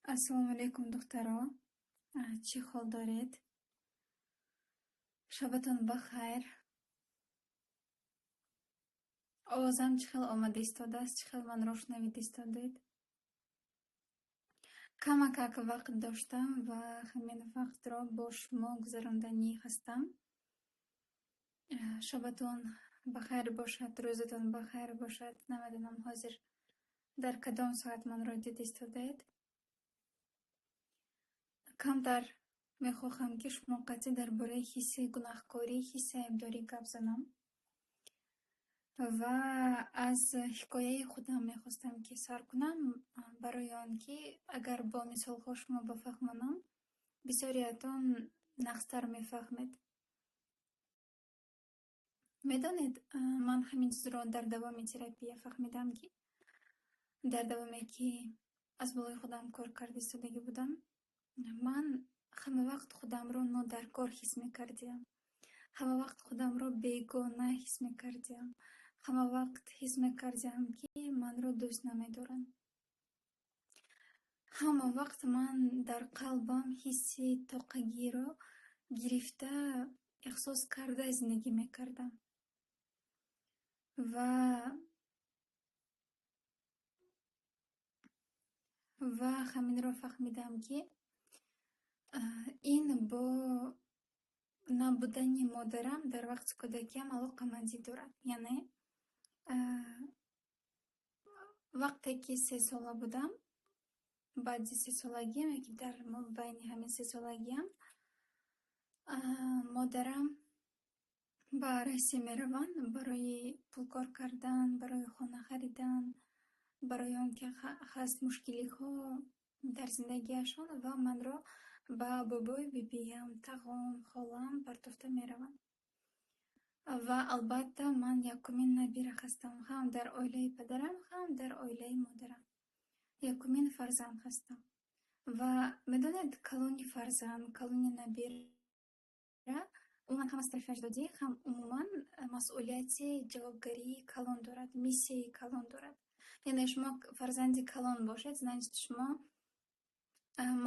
Ассалому алейкум, духтаро. Чӣ хол доред? Шабатон бахайр. Овозам чӣ хел омада истодааст? Чӣ хел манро шунавида истодед? Камакак вақт доштам ва ҳамин вақтро бо шумо гузаронданӣ ҳастам. Шабатон бахайр бошад, рӯзатон бахайр бошад. Намедонам ҳозир дар кадом соат манро дида истодед. Камтар мехоҳам ки шумо қатъӣ дар бораи ҳисси гунаҳкорӣ, ҳисси айбдорӣ гап занам. Ва аз ҳикояи худам мехостам ки сар кунам, барои он ки агар бо мисолҳо шумо бафаҳмонам, бисёриатон нағзтар мефаҳмед. Медонед, ман ҳамин чизро дар давоми терапия фаҳмидам ки дар давоме ки аз болои худам кор карда истодагӣ будам, ман ҳама вақт худамро нодаркор ҳис мекардиям. ҳама вақт худамро бегона ҳис мекардиям. ҳама вақт ҳис мекардиям ки манро дӯст намедоранд. ҳама вақт ман дар қалбам ҳисси тоқагиро гирифта эҳсос карда зиндагӣ мекардам. ва ҳаминро фаҳмидам ки ин бо набудани модарам дар вақти кӯдакиям алоқамандӣ дорад. Яъне вақте ки 3 сола будам, баъди 3 солагиам, яки дар байни ҳамин 3 солагиам, модарам ба Россия мераванд барои пулкор кардан, барои хона харидан, барои он ки ҳаст мушкилиҳо дар зиндагиашон, ва манро ба бобои бибиям, тағом, холам партофта мераванд. Ва албатта ман якумин набира ҳастам, ҳам дар оилаи падарам, ҳам дар оилаи модарам. Якумин фарзанд ҳастам. Ва медонед, калони фарзанд, калони набира, умуман ҳам аз тарафи аҷдодӣ, ҳам умуман масъулияти ҷавобгарии калон дорад, миссияи калон дорад. Яъне шумо фарзанди калон бошед, значит шумо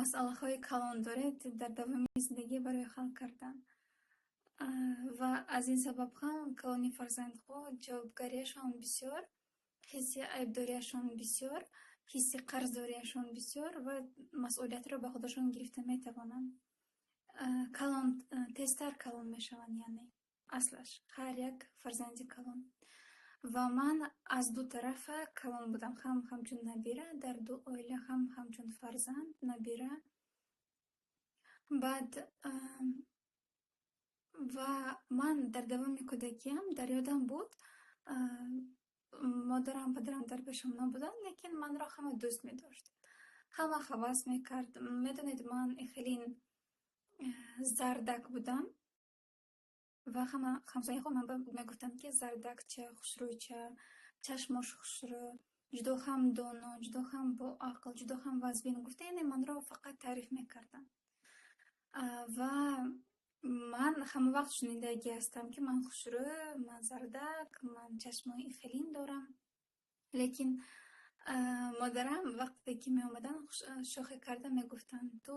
масъалаҳои калон доред дар давоми зиндагӣ барои ҳал кардан. Ва аз ин сабаб ҳам калони фарзандҳо ҷавобгарияшон бисёр, ҳисси айбдорияшон бисёр, ҳисси қарздорияшон бисёр ва масъулиятро ба худашон гирифта метавонанд. Калон тезтар калон мешаванд, яъне аслаш ҳар як фарзанди калон. Ва ман аз ду тарафа калон будам, ҳам ҳамчун набира дар ду оила, ҳам ҳамчун фарзанд, набира. Баъд ва ман дар давоми кӯдакиям дар ёдам буд, модарам, падарам дар пешам набуданд, лекин манро ҳама дӯст медошт. Ҳама ҳавас мекард. Медонед, ман хеле зардак будам ва ҳама ҳамсояҳо мегуфтанд ки зардакча, хушрӯйча, чашмош хушрӯ, ҷудо ҳам доно, ҷудо ҳам боақл, ҷудо ҳам вазбин. Гуфта, яъне манро фақат таъриф мекарданд. Ва ман ҳама вақт шунидагӣ ҳастам ки ман хушрӯ, ман зардак, ман чашмои хелин дорам. Лекин модарам вақте ки меомаданд, шӯхӣ карда мегуфтанд, ту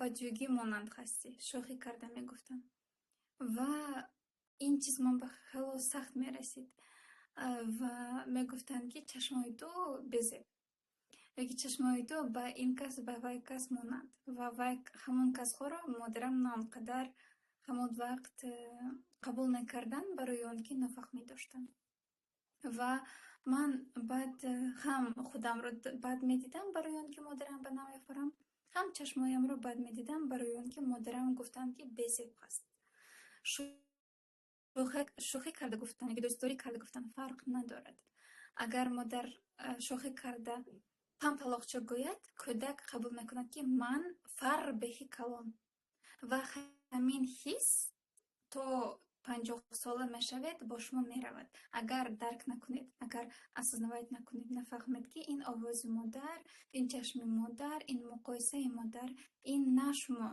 баҷӯгӣ монанд ҳастӣ, шӯхӣ карда мегуфтанд. Ва ин чиз ман ба хело сахт мерасид. Ва мегуфтанд ки чашмои ту безеб, яки чашмои ту ба ин кас, ба вай кас монанд. Ва вай ҳамон касҳоро модарам на он қадар ҳамон вақт қабул накарданд, барои он ки нофаҳмӣ доштанд. Ва ман баъд ҳам худамро бад медидам барои он ки модарам ба намефарам, ҳам чашмоямро бад медидам барои он ки модарам гуфтанд ки безеб ҳаст. шӯхӣ карда гуфтан яки дӯстдорӣ карда гуфтан фарқ надорад. Агар модар шӯхӣ карда пампалоқча гӯяд, кӯдак қабул мекунад ки ман фар беҳи калон. Ва ҳамин ҳис то 50 сола мешавед, бо шумо меравад. Агар дарк накунед, агар асознавайт накунед, нафаҳмед ки ин овози модар, ин чашми модар, ин муқоисаи модар, ин на шумо.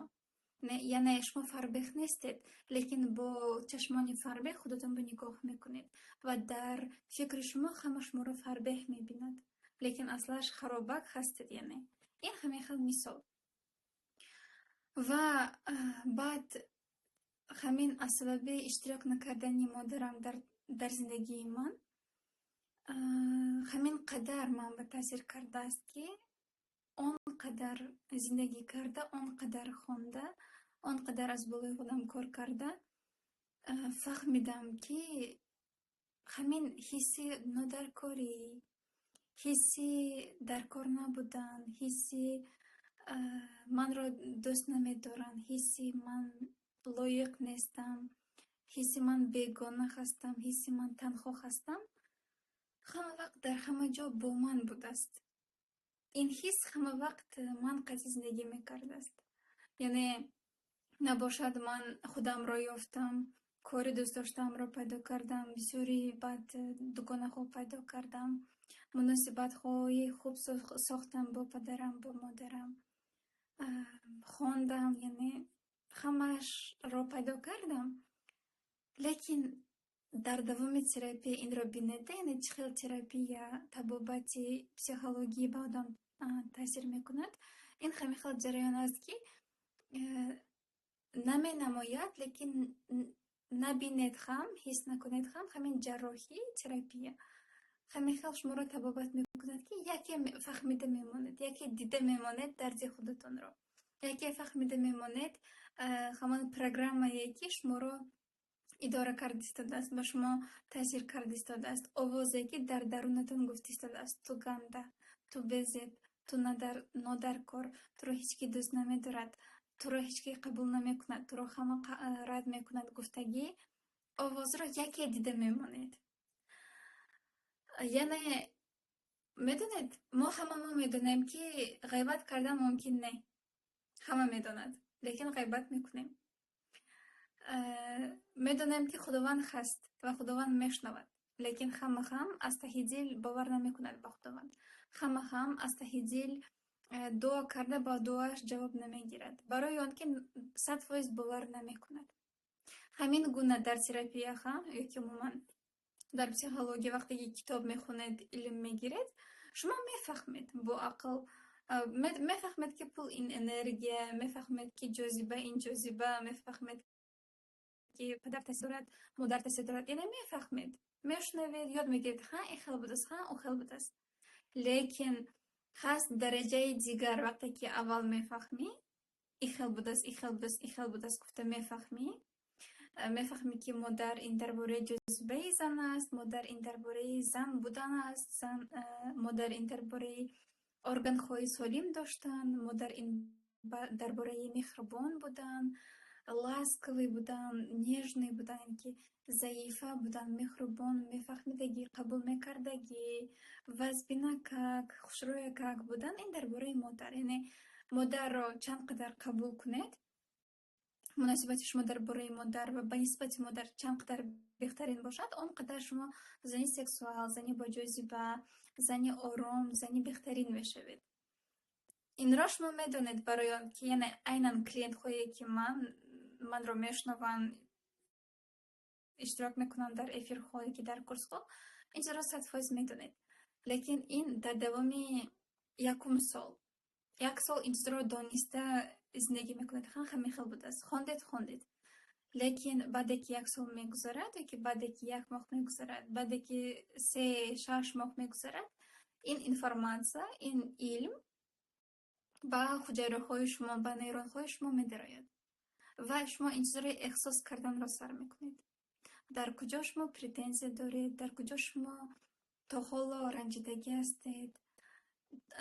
Яъне шумо фарбех нестед, лекин бо чашмони фарбех худатонро нигоҳ мекунед ва дар фикри шумо ҳама шуморо фарбех мебинад, лекин аслаш харобак ҳастед. Яъне این همین خیلی مثال و بعد همین از سبب اشتراک نکردن مادرم در زندگی من همین قدر من به تاثیر کرده است که آنقدر زندگی کرده، آنقدر خونده، آنقدر از بالای خودم کار کرده فهمیدم که همین حسی نادرکاری، حسی در کار نبودن، حسی من را دوست نمیدارن، حسی من لایق نیستم، حسی من بیگانه هستم، حسی من تنها هستم، همه وقت در همه جا با من بوده است. این حس همه وقت من قضیه زندگی میکرده است. یعنی نباشد من خودم را یافتم، کار دوست داشتم را پیدا کردم، بسیاری بعد دکان خوب پیدا کردم، مناسبت های خوب ساختم با پدرم با مادرم، خواندم، یعنی همش را پیدا کردم. لیکن در دوام تراپی این را بینیده، یعنی چه خیلی تراپی طبابت پسیخولوژی به آدم تاثیر میکند. این خیلی جریان است که نمی نماید لیکن نبینید هم، حس نکنید هم، همین جراحی تراپیه همین خیلی شما را طبابت میکند که یکی فهمیده میماند، یکی دیده میماند درد خودتون را، یکی فهمیده میماند همان پروگرامایی که شما را اداره کرده ایستاده است، به شما تاثیر کرده ایستاده است، آوازی که در درونتون گفته ایستاده است تو گنده، تو بزد، تو نادرکار، تو را هیچکی دوست نمیدارد، تو را هیچکی قبول نمیکند، تو را همه رد میکند. گفتگی آواز را یکی دیده میمانید. یعنی میدونید ما همه میدونیم که غیبت کردن ممکن نه، همه میدوند، لیکن غیبت میکنیم. میدونیم که خداوند هست و خداوند میشنود، لیکن همه هم از ته دل باور نمیکند به خداوند، همه هم از ته دل دعا کرده با دعاش جواب نمیگیرد، برای آنکه 100% باور نمیکند. همین گونه در تراپی هم یکی عموما در پسیخولوژی وقتی یک کتاب میخونید، علم میگیرید، شما میفهمید با عقل، میفهمید که پول این انرژی، میفهمید که جاذبه این جاذبه، میفهمید که پدر تصورت مادر تصورت، یعنی میفهمید، میشنوید، یاد میگیرید ها این خیلی بود است، ها اون خیلی بود است. لیکن هست درجه دیگر وقتی که اول میفهمی این خیلی بود است، این خیلی بود است، این خیلی بود است گفته میفهمی که مادر این درباره جاذبه زن است، مادر این درباره زن بودن است، مادر این درباره ارگان های سالم داشتن، مادر این درباره مهربان بودن، ласковий بودن، نیژний بودن، که ضعیفه بودن، مهربان، میفهمیدگی، قبول میکردگی، وزبینکک، خوشرویکک بودن. این درباره مادر. یعنی مادر را چند قدر قبول کنید، مناسبت شما درباره مادر و به نسبت مادر چند قدر بهترین باشد، آنقدر شما زنی سکسوال، زنی با جاذبه، زنی آرام، زنی بهترین میشوید. این را شما میدونید برای آن که یعنی عیناً کلینت هایی که من رو میشنون، اشتراک میکنن در افیر هایی که در کورس ها، اینجا را 100% میدونید. لیکن این در دوام یک سال اینجا را دانسته زندگی میکنید، همین خیلی بود است، خواندید. لیکن بعد که یک سال میگذرد، که بعد که یک ماه میگذرد، بعد که 3-6 ماه میگذرد، این انفورماسیون، این علم با حجره های شما، با نیرون های شما میدراید و شما اینجا احساس کردن را سر میکنید. در کجا شما پریتنزی دارید، در کجا شما تا حالا رنجیدگی هستید،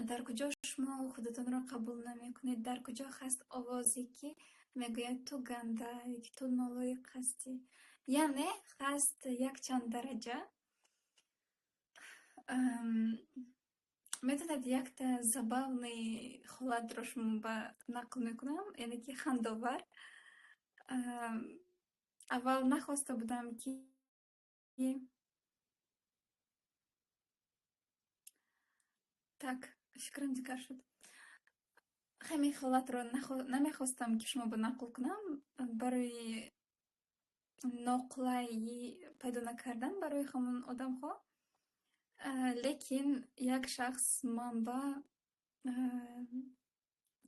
در کجا شما خودتون را قبول نمی کنید، در کجا هست آوازی که میگوید تو گنده، که تو نالایق هستی. یعنی هست یک چند درجه. میتونید یک تا забавний холод رو شما نقل میکنم، یعنی که خنداور. اول نخواسته بودم که так فکرم دیگر شد. همین حالت رو نمیخواستم که شما نقل کنم برای ناقلایی پیدا نکردن برای همون آدم ها. لیکن یک شخص من با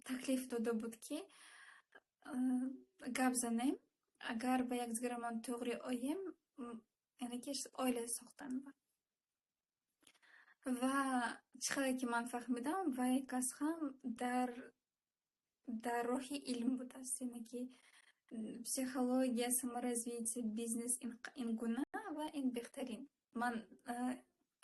таклиф дода буд ки гап занем, агар ба якдигарамон туғри оем, яъне ки оила сохтан. Ва чӣ қадар ки ман фаҳмидам, вай кас ҳам дар роҳи илм будааст, яъне ки психология, саморазвитие, бизнес ин гуна ва ин беҳтарин. Ман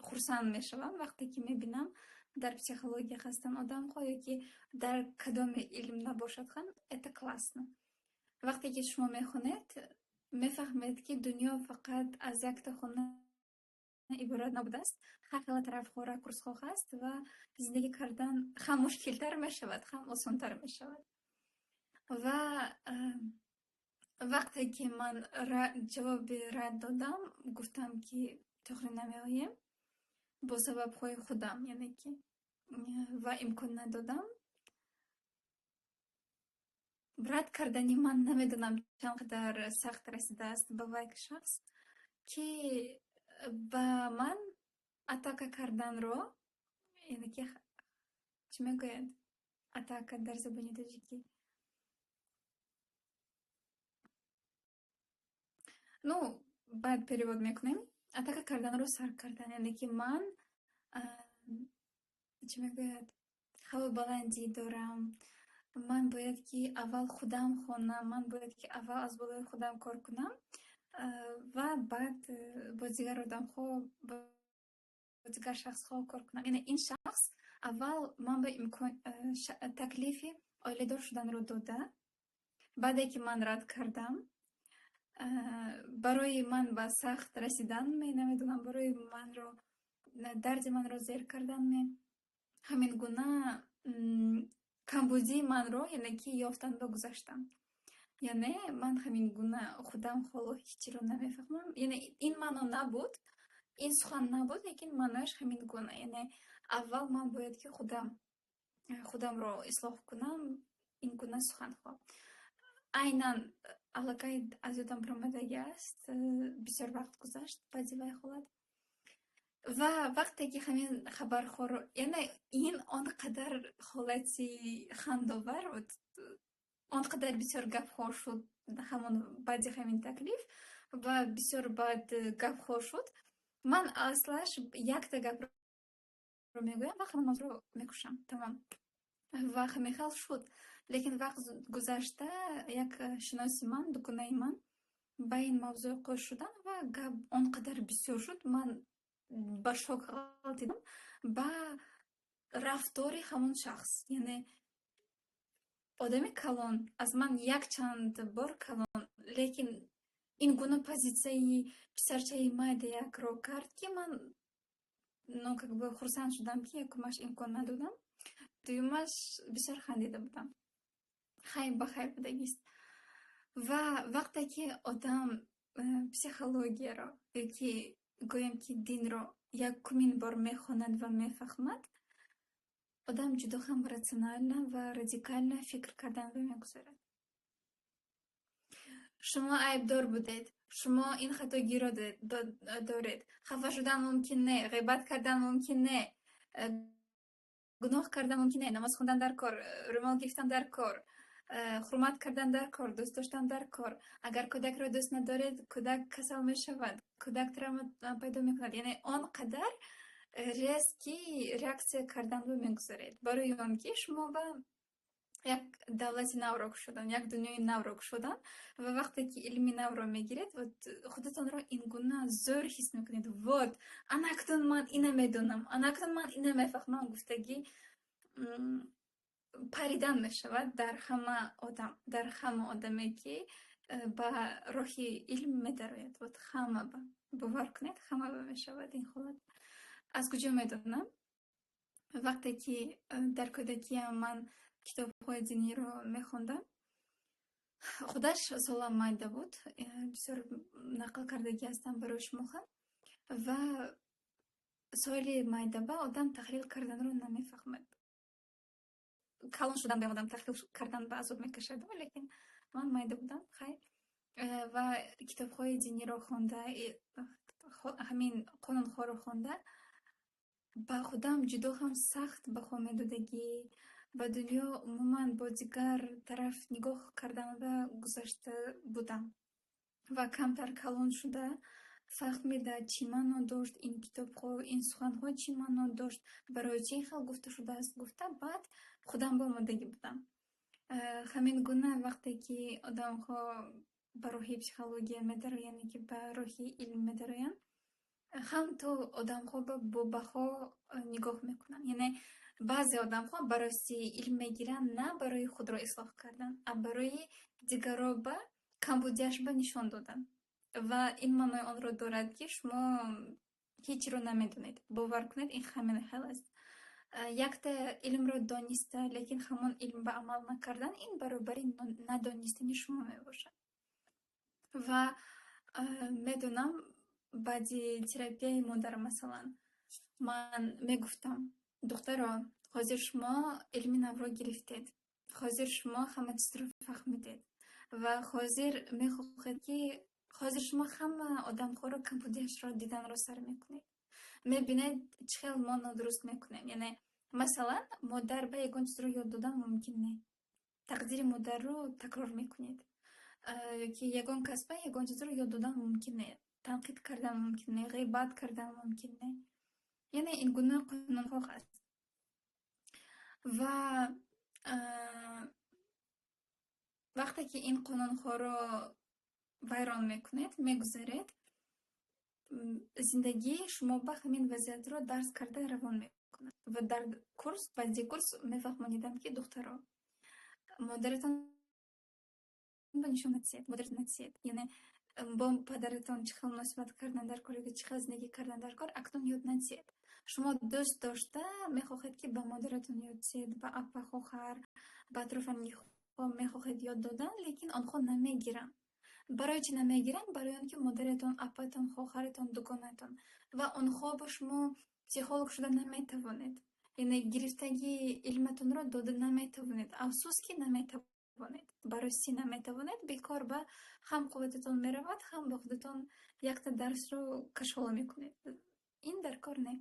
хурсанд мешавам вақте ки мебинам дар психология хастан одамҳо ёки дар кадоме илм набошад ҳам, это классно. Вақте ки шумо мехонед, мефаҳмед ки дунё фақат аз якта хона иборат набудааст. ҳар хела тарафҳо, ракурсҳо ҳаст ва зиндагӣ кардан ҳам мушкилтар мешавад, ҳам осонтар мешавад. Ва вақте ки ман ҷавоби рад додам, гуфтам ки тухри намеоем бо сабабҳои худам, яъне ки ва имкон надодам. Рад кардани ман намедонам чанд қадар сахт расидааст ба вай шахс, ки ба ман атака карданро, яъне ки чӣ мегӯяд атака дар забони тоҷикӣ? Ну, баъд перевод мекунем. Атака карданро сар кардан, яъне ки ман чӣ мегӯяд ҳавобаландӣ дорам. Ман бояд ки аввал худам хонам, ман бояд ки аввал аз болои худам кор кунам ва баъд бо дигар одамҳо, бо дигар шахсҳо кор кунам. Яъне ин шахс аввал ман ба таклифи оиладор шуданро дода, баъде ки ман рад кардам, барои ман ба сахт расидан намедонам, барои манро дарди манро зер кардан ҳамин гуна камбудии манро, яъне ки ёфтан ба гузаштан. Яъне ман ҳамин гуна худам ҳоло ҳичиро намефаҳмам. Яъне ин маъно набуд, ин сухан набуд, лекин маънояш ҳамин гуна. Яъне аввал ман бояд ки худамро ислоҳ кунам, ин гуна суханҳо. Айнан аллакай аз ёдам баромадаги аст, бисёр вақт гузашт баъди вай ҳолат. Ва вақте ки ҳамин хабарҳоро, яъне ин он қадар ҳолати хандовар буд, он қадар бисёр гапҳо шуд ҳамон баъди ҳамин таклиф ва бисёр баъд гапҳо шуд. Ман аслаш якта гапро мегӯям ва ҳамон мавзӯъро мекушам. Тамом. Ва ҳамин хел шуд. Лекин вақт гузашта як шиноси ман, дукунаи ман ба ин мавзӯъ қӯш шудан ва гап он қадар бисёр шуд. Ман ба шок ҳалтидам ба рафтори ҳамон шахс. Яъне одами калон, аз ман якчанд бор калон, лекин ин гуна позитсияи писарчаи майдаякро кард, ки ман как бы хурсанд шудам, ки якумаш имкон надодам, дуюмаш бисёр хандида будам. Хайр ба хайр будагист. Ва вақте ки одам психологияро ёки гӯем ки динро якумин бор мехонад ва мефаҳмад, одам ҷудо ҳам рационална ва радикална фикр карданро мегузорад. Шумо айбдор будед, шумо ин хатогиро доред, хафа шудан мумкин не, ғибат кардан мумкин не, гуноҳ кардан мумкин не, намоз хондан дар кор, рӯмол гирифтан дар кор, ҳурмат кардан дар кор, дӯст доштан дар кор. Агар кӯдакро дӯст надоред, кӯдак касал мешавад, кӯдак травма пайдо мекунад. Яъне он қадар резки реаксия карданро мегузоред, барои он ки шумо ба як давлати навро кушодан, як дунёи навро кушодан ва вақте ки илми навро мегиред, худатонро ин гуна зӯр ҳис мекунед. Вот, анакдон ман ина медонам, анакдон ман ина мефаҳмам, гуфтагӣ паридан мешавад дар ҳама одаме ки ба роҳи илм медарояд. Вот ҳама ба бовар кунед, ҳама ба мешавад ин ҳолат. Аз куҷо медонам? Вақте ки дар кӯдакиам ман китобҳои диниро мехондам, худаш солам майда буд, бисёр нақл кардагӣ ҳастам барои шумо ҳам. Ва соли майда ба одам таҳлил карданро намефаҳмад. Калон шудан бем одам таҳлил кардан ба азоб мекашад, лекин ман майда будам, хайр. Ва китобҳои диниро хонда, ҳамин қонунҳоро хонда, ба худам ҷудо ҳам сахт баҳо медодагӣ ба дунё умуман бо дигар тараф нигоҳ карданда гузашта будам ва камтар калон шуда фаҳмида чӣ маъно дошт ин китобҳо, ин суханҳо чӣ маъно дошт, барои чӣ ин хел гуфта шудааст гуфта баъд худам ба омодагӣ будам. Ҳамин гуна вақте ки одамҳо ба роҳи психология медароянд, яъне ки ба роҳи илм медароянд, ҳам то одамҳо бо баҳо нигоҳ мекунанд. Яъне баъзе одамҳо ба рости илм мегиранд не барои худро ислоҳ кардан, а барои дигарро ба камбудиашба нишон додан. Ва ин маънои онро дорад, ки шумо ҳечро намедонед. Бовар кунед, ин ҳамин хел аст. Якта илмро дониста, лекин ҳамон илм ба амал накардан, ин баробари надонистани шумо мебошад. Ва медонам баъди терапияи модар масалан ман мегуфтам: духтаро, ҳозир шумо илми навро гирифтед, ҳозир шумо ҳама чизро фаҳмидед ва ҳозир мехоҳед ки ҳозир шумо ҳама одамҳоро камбудиашро диданро сар мекунед. Мебинед чӣ хел мо нодуруст мекунем. Яъне масалан модар ба ягон чизро ёд додан мумкин не. Тақдири модарро такрор мекунед. Ки ягон кас ба ягон чизро ёд додан мумкин не. Танқид кардан мумкин не, ғибат кардан мумкин не. Яъне ин гуна қонунҳо ҳаст. Ва вақте ки ин қонунҳоро вайрон мекунед, мегузаред, зиндагии шумо ба ҳамин вазъиятро дарс карда равон мекунад. Ва дар курс, баъди курс мефаҳмонидам, ки духтаро, модаратон ба нишон надиҳед. Яъне бо падаратон чӣ хел муносибат кардан дар кор, чӣ хел зиндагӣ кардан дар кор акнун ёд надиҳед. Шумо дӯст дошта мехоҳед, ки ба модаратон ёд диҳед, ба апа хоҳар, ба атрофанигиҳо мехоҳед ёд додан, лекин онҳо намегиранд. Барои чӣ намегиранд? Барои он ки модаратон, апатон, хоҳаратон дугонатон ва онҳо ба шумо психолог шуда наметавонед. Яъне гирифтагии илматонро дода наметавонед. Афсус, ки наметавонед. Барости наметавонед, бекор ба ҳам қуввататон меравад, ҳам ба худатон якта дарсро кашола мекунед. Ин дар кор не.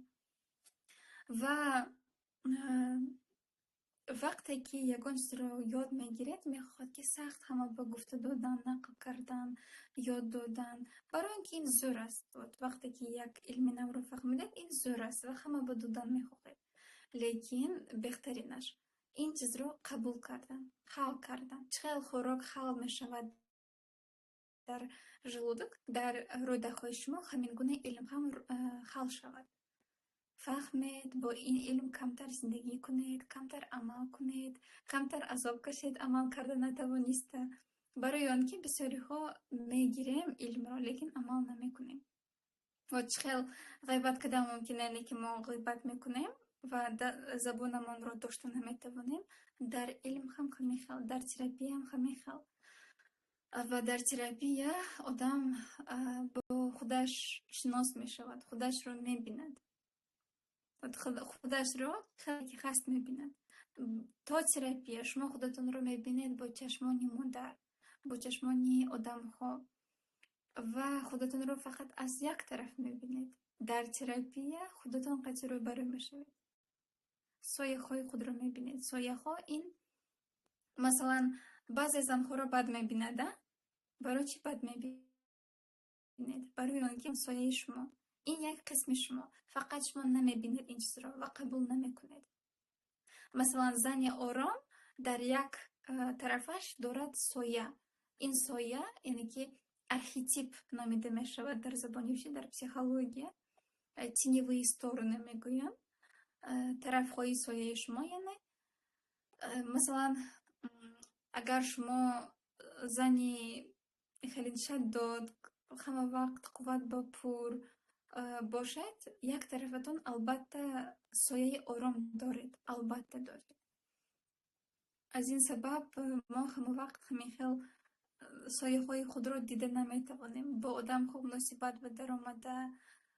Ва вақте ки ягон чизро ёд мегиред, мехоҳад, ки сахт ҳама ба гуфта додан, нақл кардан, ёд додан, барои он ки ин зӯр аст. Вақте ки як илми навро фаҳмидед, ин зӯр аст ва ҳама ба додан мехоҳед. Лекин беҳтаринаш ин чизро қабул кардан, хал кардан. Чӣ хел хӯрок хал мешавад дар желудок, дар рӯдахои шумо, ҳамин гуна илм ҳам хал шавад. Фаҳмед, бо ин илм камтар зиндагӣ кунед, камтар амал кунед, камтар азоб кашед амал карда натавониста. Барои он ки бисёриҳо мегирем илмро, лекин амал намекунем. ва чӣ хел ғайбат кардан мумкин е, ки мо ғайбат мекунем ва забонамонро дошта наметавонем. Дар илм ҳам ҳамин хел, дар терапия ҳам ҳамин хел. Ва дар терапия одам бо худаш шинос мешавад, худашро мебинад. Худашро хеле хаст мебинад. То терапия шумо худатонро мебинед бо чашмони модар, бо чашмони одамҳо ва худатонро фақат аз як тараф мебинед. Дар терапия худатон қадри рӯбарӯ мешавед. Сояҳои худро мебинед. Сояҳо ин масалан баъзе занҳоро бад мебинад. Барои чӣ бад мебинед? Барои он ки сояи шумо, ин як қисми шумо. Фақат шумо намебинед ин чизро ва қабул намекунед. Масалан зани ором дар як тарафаш дорад соя. Ин соя яъне ки архетип номида мешавад дар забони дар психология. Теневые стороны мегӯям. Тарафҳои сояи шумо, яъне масалан агар шумо зани хеле шаддод, ҳама вақт қувват ба пур бошед, як тарафатон албатта сояи ором доред, албатта доред. Аз ин сабаб мо ҳама вақт ҳамин хел сояҳои худро дида наметавонем. Бо одамҳо муносибат ба даромада,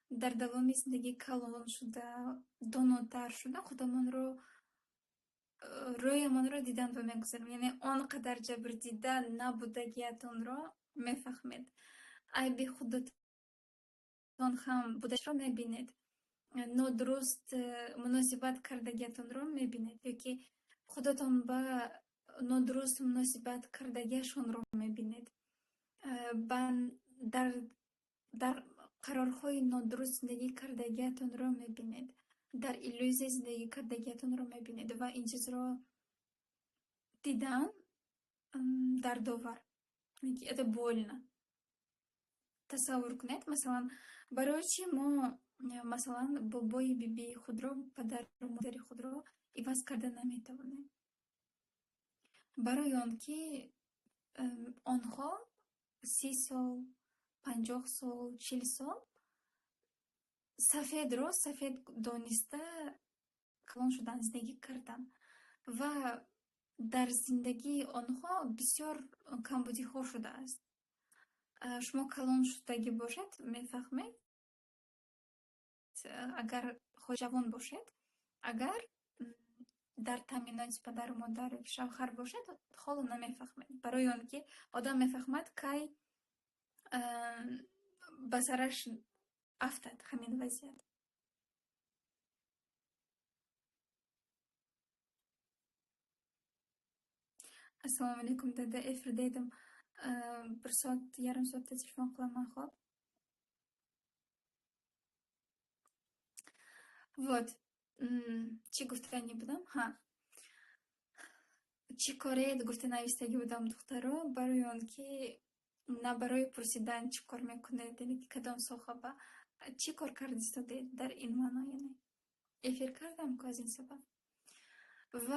дар давоми зиндагӣ калон шуда, донотар шуда, худамонро рӯямонро дидан ва мегузарем. Яъне он қадар ҷабрдида набудагиатонро мефаҳмед. Айби худатон ҳам будашро мебинед. Нодуруст муносибат кардагиатонро мебинед. Ёки خودتان به نادرست مناسبت کردگیشان را میبینید. در در قرارهای نادرست زندگی کردگیتان را میبینید، در ایلوزی زندگی کردگیتان را میبینید و این چیز را دیدن در داور это больно. تصور کنید مثلا برای چی ما مثلا بابای بیبی خود را، پدر و مادر خود را عوض کرده نمیتوانیم؟ برای آنکه آنها 30 سال 50 سال 40 سال سفید رو سفید دانسته کلان شدن زندگی کردن و در زندگی آنها بسیار کمبودی ها شده است. شما کلان شدگی باشد میفهمید، اگر خود جوان باشد، اگر در تامینات پدر و مادر شوهر باشد حالا نمیفهمید. برای آنکه آدم میفهمد که به سرش افتاد همین وضعیت. السلام علیکم دادا افر دیدم bir soat yarim soatda telefon qilaman. Xo'p, вот چی گفتنی بودم؟ چی کاری گفتنویستگی بودم دخترو برای آنکه نه برای پرسیدن چی کار میکنه، یعنی کدام صاحبه چی کار کردی در این معنا، یعنی افیر کردم که از این سبب. و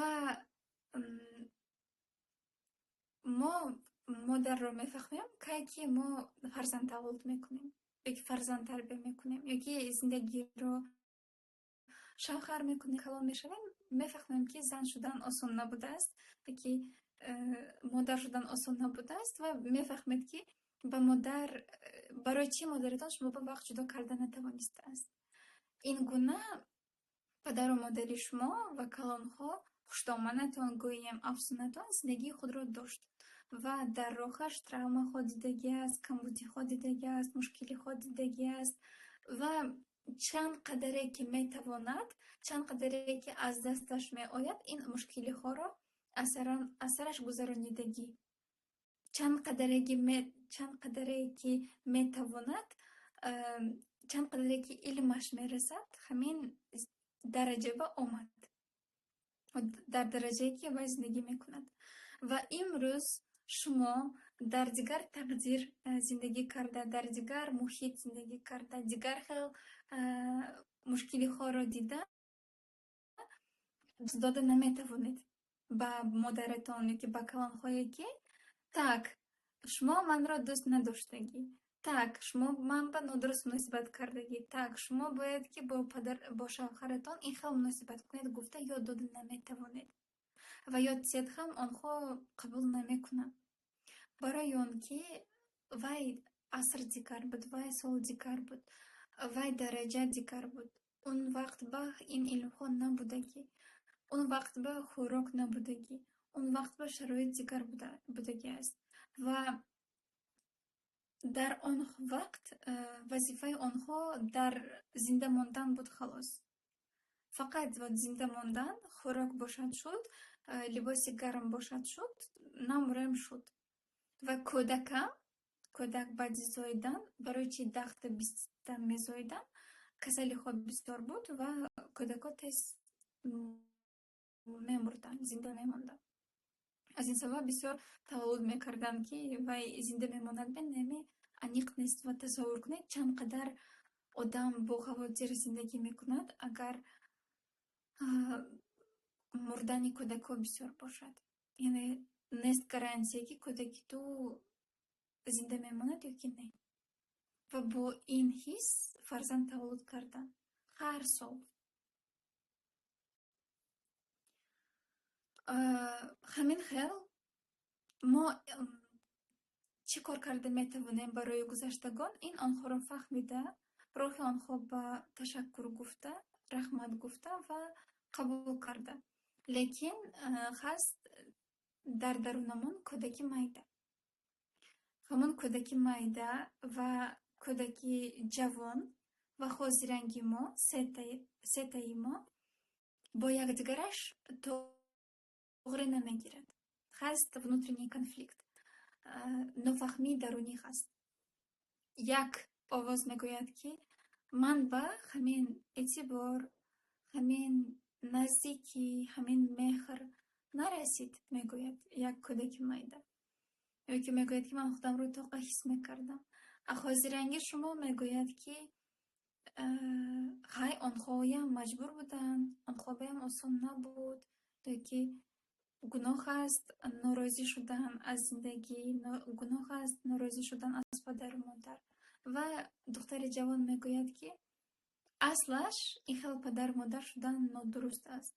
ما مادر رو میفهمیم که ما فرزند تولد میکنیم، یک فرزند تربیه میکنیم، یکی زندگی رو شوهر میکنیم، کلان میشویم، میفهمیم که زن شدن آسان نبوده است، که مادر شدن آسان نبوده است و میفهمید که به مادر برای چی مادرتان شما به وقت جدا کردن نتوانسته است. این گونه پدر و مادر شما و کلانها خوشدامنتان گوییم افسونتان زندگی خود را داشت و در راهش تراوما خود دیدگی است، کمبودی خود دیدگی است، مشکلی خود دیدگی است و چند قدری که میتواند، چند قدری که از دستش میآید این مشکلی ها را اثرش گذرانیدگی، چند قدری که میتواند، چند قدری که علمش میرسد همین درجه به آمد در درجه که باید زندگی میکند. و امروز شما در دیگر تقدیر زندگی کرده، در دیگر محیط زندگی کرده، دیگر خیلی مشکلی ها را دیده داده نمیتوانید با مادرتان که با کلان هایی که так شما من را دوست نداشتگی، так شما من به ندرست مناسبت کردگی، так شما باید که با شوهرتان این خیلی مناسبت کنید گفته یاد داده نمیتوانید و یاد زیاد هم آنها قبول نمیکنند. برای آنکه وای عصر دیگر بود، وای سال دیگر بود، وای درجه دیگر بود. اون وقت به این علم ها نبودگی، اون وقت به خوراک نبودگی، اون وقت به شرایط دیگر بودگی است و در آن وقت وظیفه آنها در زنده ماندن بود خلاص. فقط زنده ماندن، خوراک باشد شد، لباس گرم باشد شد، نمرم شد. و کودک بعد زایدن برای چی دخت بیستم میزایدن کسلی خواب بسیار بود و کودک ها تست میمردن، زنده میماندن. از این سبب بسیار تولد میکردن که وای زنده میماند به نمی انیق نیست. و تصور کنید چند قدر آدم با خواطر زندگی میکند اگر مردن کودک ها بسیار باشد. یعنی نیست گارانتی که کودکی تو زنده میماند یا که نه. و با این حس فرزند تولد کردن هر سال. همین خیل ما چی کار کرده میتوانیم برای گذشتگان؟ این آنها را فهمیده، راه آنها به تشکر گفته، رحمت گفته و قبول کرده. لیکن هست در درونمون کودکی مایده، همون کودکی مایده و کودکی جوان و خوزرنگی ما سه تایی ما با یکدیگرش توغری نمیگیرد. هست внутренний конфликт. نفهمی درونی هست. یک آواز میگوید که من به همین اعتبار، همین نزدیکی، همین مهر نرسید. میگوید یک کودک مایده، یا که میگوید که من خودم رو طاقه حس میکردم. اخوازی رنگی شما میگوید که های آنخواهیم مجبور بودن، آنخواهیم آسان نبود، تا که گناه است ناراضی شدن از زندگی، گناه است ناراضی شدن از پدر و مادر. و دختر جوان میگوید که اصلش این خیل پدر و مادر شدن نادرست است.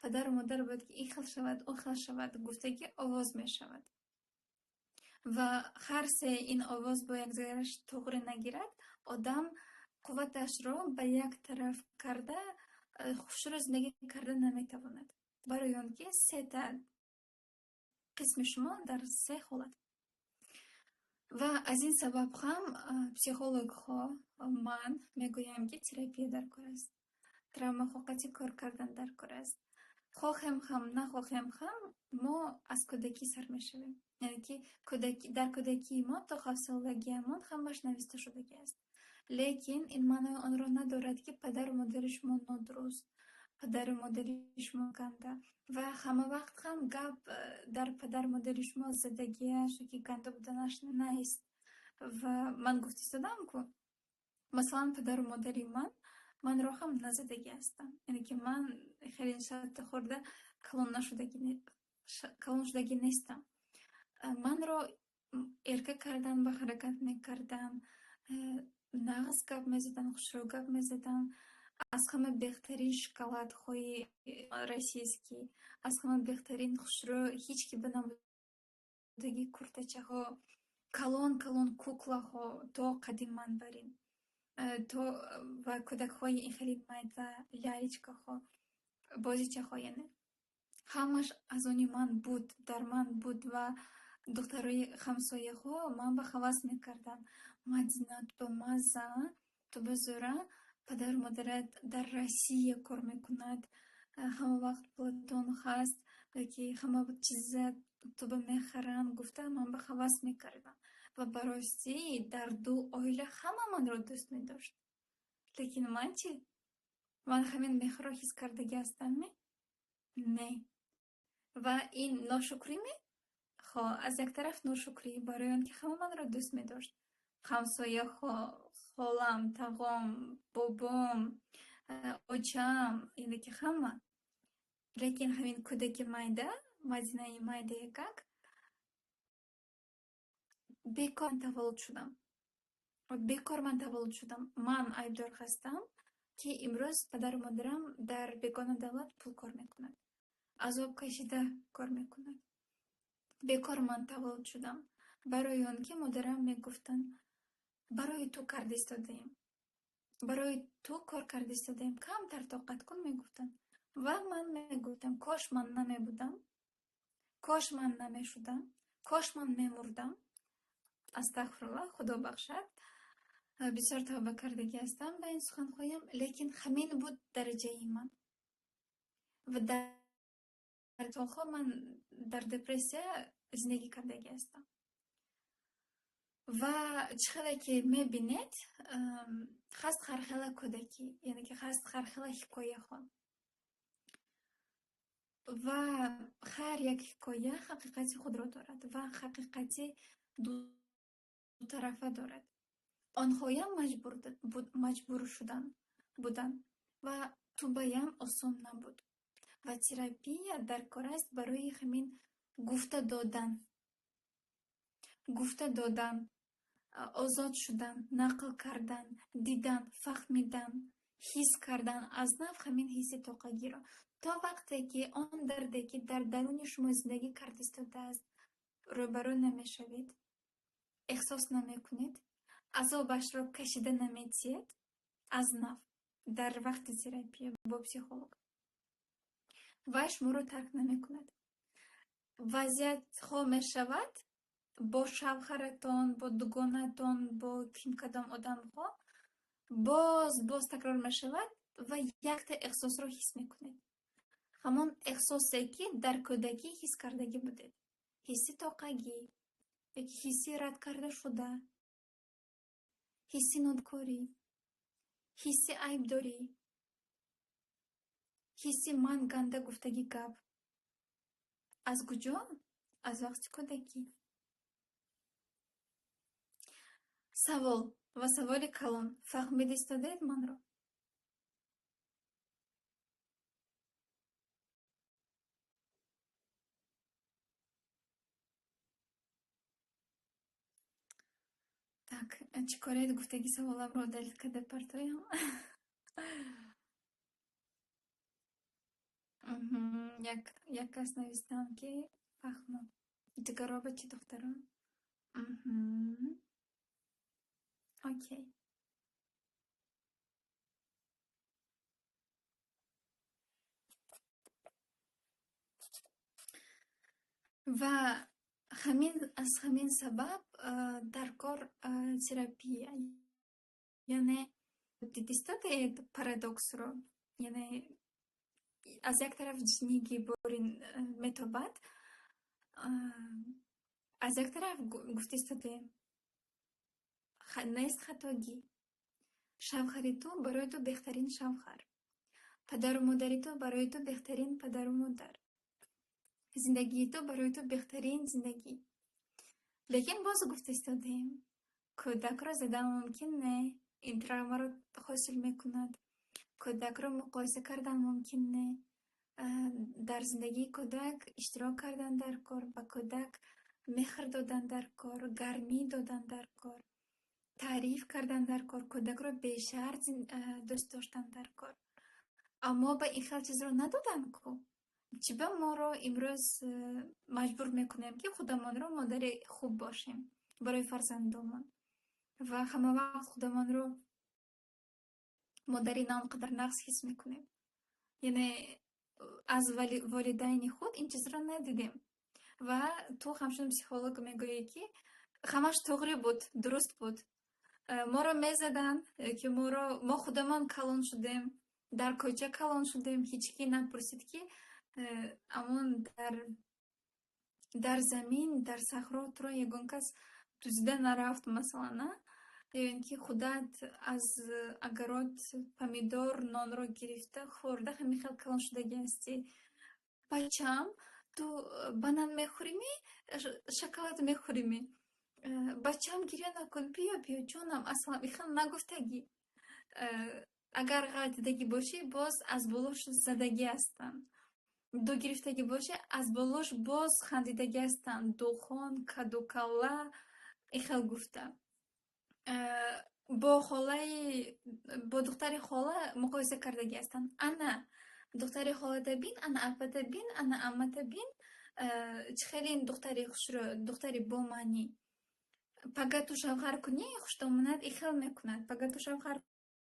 پدر و مادر باید که این خیل شود، او خیل شود، گفتگی آواز می شود. و هر سه این آواز با یک زیرش تغییر نگیرد، آدم قوتش را به یک طرف کرده خوشی را زندگی کرده نمیتواند. برای آنکه سه تا قسم شما در سه حالت. و از این سبب هم پسیخولوگ ها من میگویم که تراپی در کار است. تراما خواهی کار کردن در کار است. خواهیم هم نخواهیم هم ما از کودکی سر میشویم. یعنی که در کودکی ما تا 7 سالگی ما همش نوشته شدگی است. لیکن این معنی آن را ندارد که پدر و مادر شما نادرست، پدر و مادر شما گنده. و همه وقت هم گپ در پدر و مادر شما زدگیش که گنده بودنش نیست. و من گفته استادم که مثلا پدر و مادری من را هم نزدگی هستم. یعنی که من خیلی شاید خورده کلون شدگی نیستم. من را ارکه کردن و حرکت میکردن، نغز گپ میزدن، خوشرو گپ میزدن. از همه بهترین شکلات های روسیایی، از همه بهترین خوشرو هیچ کی بنابودگی کورتچه ها، کلون کوکلا ها تا قدیم من برین. تو و کودک های این خیلی مایده لالیچکا ها، بازیچه های نه. همش از اونی من بود، در من بود. و دخترای همسایه ها من به خواست میکردن مدینات به مزه تو بزوره پدر و مادرت در روسیه کار میکند، همه وقت پلاتون هست که همه چیز تو به میخرن. گفته من به خواست میکردم و براستی در دو آیله همه من را دوست میداشت. لیکن من چی؟ من همین میخ را حس کردگی هستم نه. و این ناشکری از یک طرف ناشکری برای آنکه همه من را دوست می داشت. همسایه ها، خالم، تقام، بابام، آجام، یعنی که همه. لیکن همین کودک مایده، مدینه مایده یکک بیکار من تولد شدم. من عیبدار هستم که امروز پدر و مادرم در بیگانه دولت پول کار میکند، عذاب کشیده کار میکند. بیکار من تولد شدم برای آنکه مادرم میگفتن برای تو کار ایستادیم، برای تو کار کرده ایستادیم، کمتر طاقت کن میگفتن. و من میگفتم کاش من نمیبودم، کاش من نمیشدم، کاش من میمردم. استغفرالله، خدا بخشد. بسیار توبه کردگی هستم و این سخنخواهیم. لیکن همین بود درجه من. و در تاخو من در دپرسیا زندگی کردگی هستم. و چقدر که میبینید خست خرخله کودکی، یعنی که خست خرخله حکایه ها. و هر یک حکایه حقیقتی خود را دارد و حقیقتی دو طرفه دارد. آنهایم مجبور شدن بودن و تو بایم آسان نبود. و تراپی در کار است برای همین گفته دادن، آزاد شدن، نقل کردن، دیدن، فهمیدن، حس کردن از نف همین حس طاقگی را. تا وقتی که آن دردی که در درون شما زندگی کرده ایستاده است روبرو نمیشوید، احساس نمیکنید، عذابش را کشیده نمیتید از نف در وقت تراپی با پسیخولوگ و شما رو ترک نمیکند. وضعیت ها میشود با شوهرتان، با دوگانتان، با کیم کدام آدم ها باز تکرار میشود و یک تا احساس رو حس میکنید. ҳамон эҳсосе ки дар кӯдакӣ ҳис кардагӣ будед. Ҳисси тоқагӣ, yoki ҳисси рад карда шуда, ҳисси нодкорӣ, ҳисси айбдорӣ, ҳисси ман ганда гуфтаги гап. Аз куҷо? Аз вақти кӯдакӣ. Савол ва саволи калон. Фаҳмид истодаед манро? Так, чӣ коред гуфтаги саволамро далилка департоям? Як кас навистам ки фаҳмам. Дигароба чӣ духтарам? Окей. Ва аз ҳамин сабаб дар кор терапия, яъне дидистодед парадоксро, яъне аз як тараф ҷисмиги бори метобад, аз як тараф гуфтистоде нест хатогӣ. Шавҳари ту барои ту беҳтарин шавҳар, падару модари ту барои ту беҳтарин падару модар, зиндагии ту барои ту беҳтарин зиндагӣ. Лекин боз гуфта истодем, кӯдакро задан мумкин не, ин травмаро ҳосил мекунад. Кӯдакро муқоиса кардан мумкин не. Дар зиндагии кӯдак иштирок кардан дар кор, ба кӯдак меҳр додан дар кор, гармӣ додан дар кор, таъриф кардан дар кор, кӯдакро бешарт дӯст доштан дар кор. Аммо ба ин хел чизро надоданд ку. Чӣ ба моро имрӯз маҷбур мекунем ки худамонро модари хуб бошем барои фарзандомон ва ҳама вақт худамонро модари на он қадар нақс ҳис мекунем. Яъне аз волидайни худ ин чизро надидем. Ва ту ҳамчун психолог мегӯӣ ки ҳамаш тоғри буд, дуруст буд. Моро мезаданд, ки мо худамон калон шудем, дар кӯча калон шудем, ҳеҷ ки напурсид ки амон дар замин, дар сахро туро ягон кас дузида нарафт масалан, ё ин ки худат аз агарот помидор нонро гирифта хӯрда ҳамин хел калон шудагӣ ҳастӣ. Бачам, ту банан мехӯримӣ, шоколад мехӯримӣ? Бачам, гирья накун, биё ҷонам, асалам ин хел нагуфтагӣ. Агар ғалтидагӣ бошӣ, боз аз болош задагӣ ҳастанд. Ду гирифтагӣ бошӣ, аз болош боз хандидагӣ ҳастанд. Духон, каду-калла, ин хел гуфта. Бо духтари хола муқоиса кардагӣ ҳастанд. Ана духтари холата бин, ана апата бин, ана аммата бин, чӣ хелин духтари хушрӯ, духтари бомаънӣ. Пага ту шавҳар кунӣ, хуштомонат ин хел мекунад. Пага ту шавҳар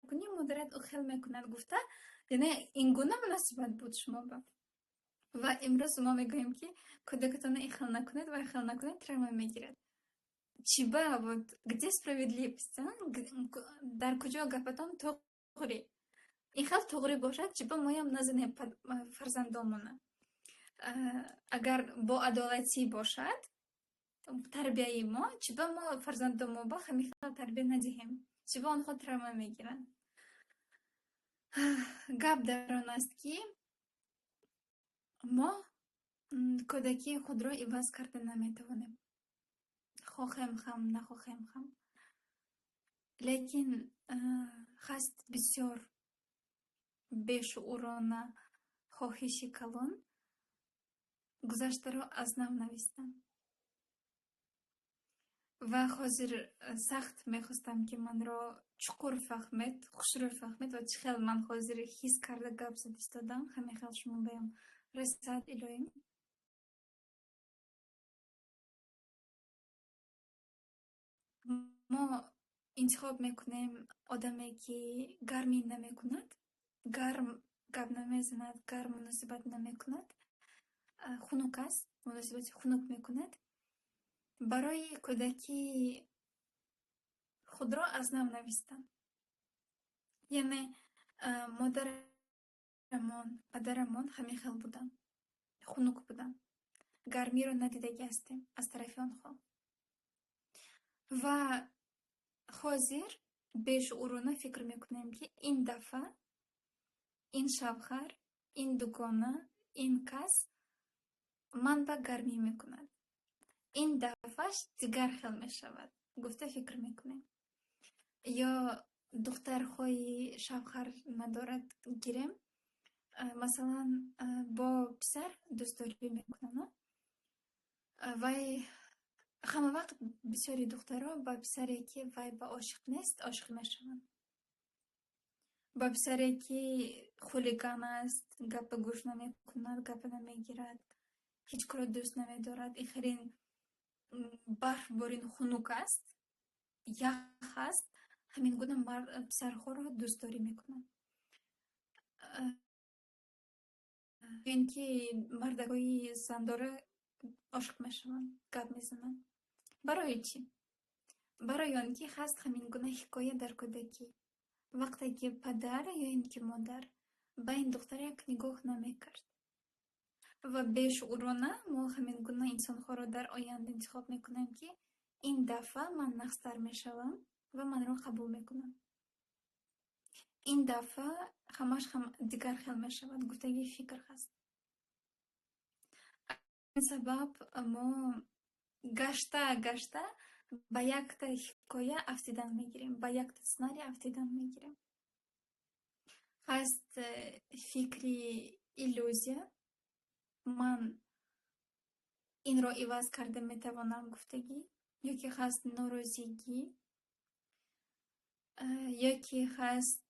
кунӣ, модарат ин хел мекунад гуфта, яъне ин гуна муносибат буд шумо ба. Ва имрӯз мо мегӯем ки кӯдакатонро ин хел накунед ва ин хел накунед, травма мегирад. Чӣ ба вот, где справедливость? Дар куҷо гапатон тоғри? Ин хел тоғри бошад, чӣ ба моям назанем фарзандомона? Агар боадолатӣ бошад тарбияи мо, чӣ ба мо фарзандомо ба ҳамин хел тарбия надиҳем? Чӣ ба онҳо травма мегиранд? Гап дар он аст ки мо кӯдакии худро иваз карда наметавонем. Хоҳем хам, нахоҳем хам. Лекин ҳаст бисёр бешуурона хоҳиши калон гузаштаро аз нав навистан. Ва ҳозир сахт мехостам ки манро чуқур фаҳмед, хушрӯ фаҳмед ва чӣ хел ман ҳозир ҳис карда гап зад истодам, ҳамин хел шумо баён расад илоим. Мо интихоб мекунем одаме ки гармӣ намекунад, гарм гап намезанад, гарм муносибат намекунад, хунук аст, муносибати хунук мекунад. Барои кӯдакии худро аз нав навистан. Яъне модар падарамон ҳамин хел буданд, хунук буданд. Гармиро надида ҳастем аз тарафи онҳо. Ва ҳозир бешуурона фикр мекунем, ки ин дафъа ин шавҳар, ин дугона, ин кас манба гармӣ мекунад. Ин дафъаш дигар хел мешавад. Гуфта фикр мекунем. Ё духтархои шавҳар надорад гирем. Масалан, бо писар дӯстдорӣ мекунад. Вай ҳама вақт бисёри духтарҳо ба писаре, ки вай ба ошиқ нест, ошиқ мешаванд. Ба писаре, ки хулиган аст, гапа гӯш намекунад, гапа намегирад, ҳеҷ киро дӯст намедорад, ихелин барфборин хунук аст, ях аст, ҳамин гуна писархоро дӯстдорӣ мекунанд. ин ки мардакҳои зандора ошиқ мешаванд, гап мезананд. Барои чӣ? Барои он ки ҳаст ҳамин гуна ҳикоя дар кӯдакӣ. Вақте ки падар ё ин ки модар ба ин духтар як нигоҳ намекард. Ва бешуурона мо ҳамин гуна инсонҳоро дар оянда интихоб мекунем, ки ин дафъа ман нағзтар мешавам ва манро қабул мекунам. Ин дафъа ҳамаш дигар хел мешавад. Гуфтагии фикр ҳаст. Ин сабаб мо гашта ба якта ҳикоя афтидан мегирем, ба якта сценарий афтидан мегирем. Ҳаст фикри иллюзия. Ман инро иваз карда метавонам гуфтагӣ, ёки ҳаст норозигӣ, ёки ҳаст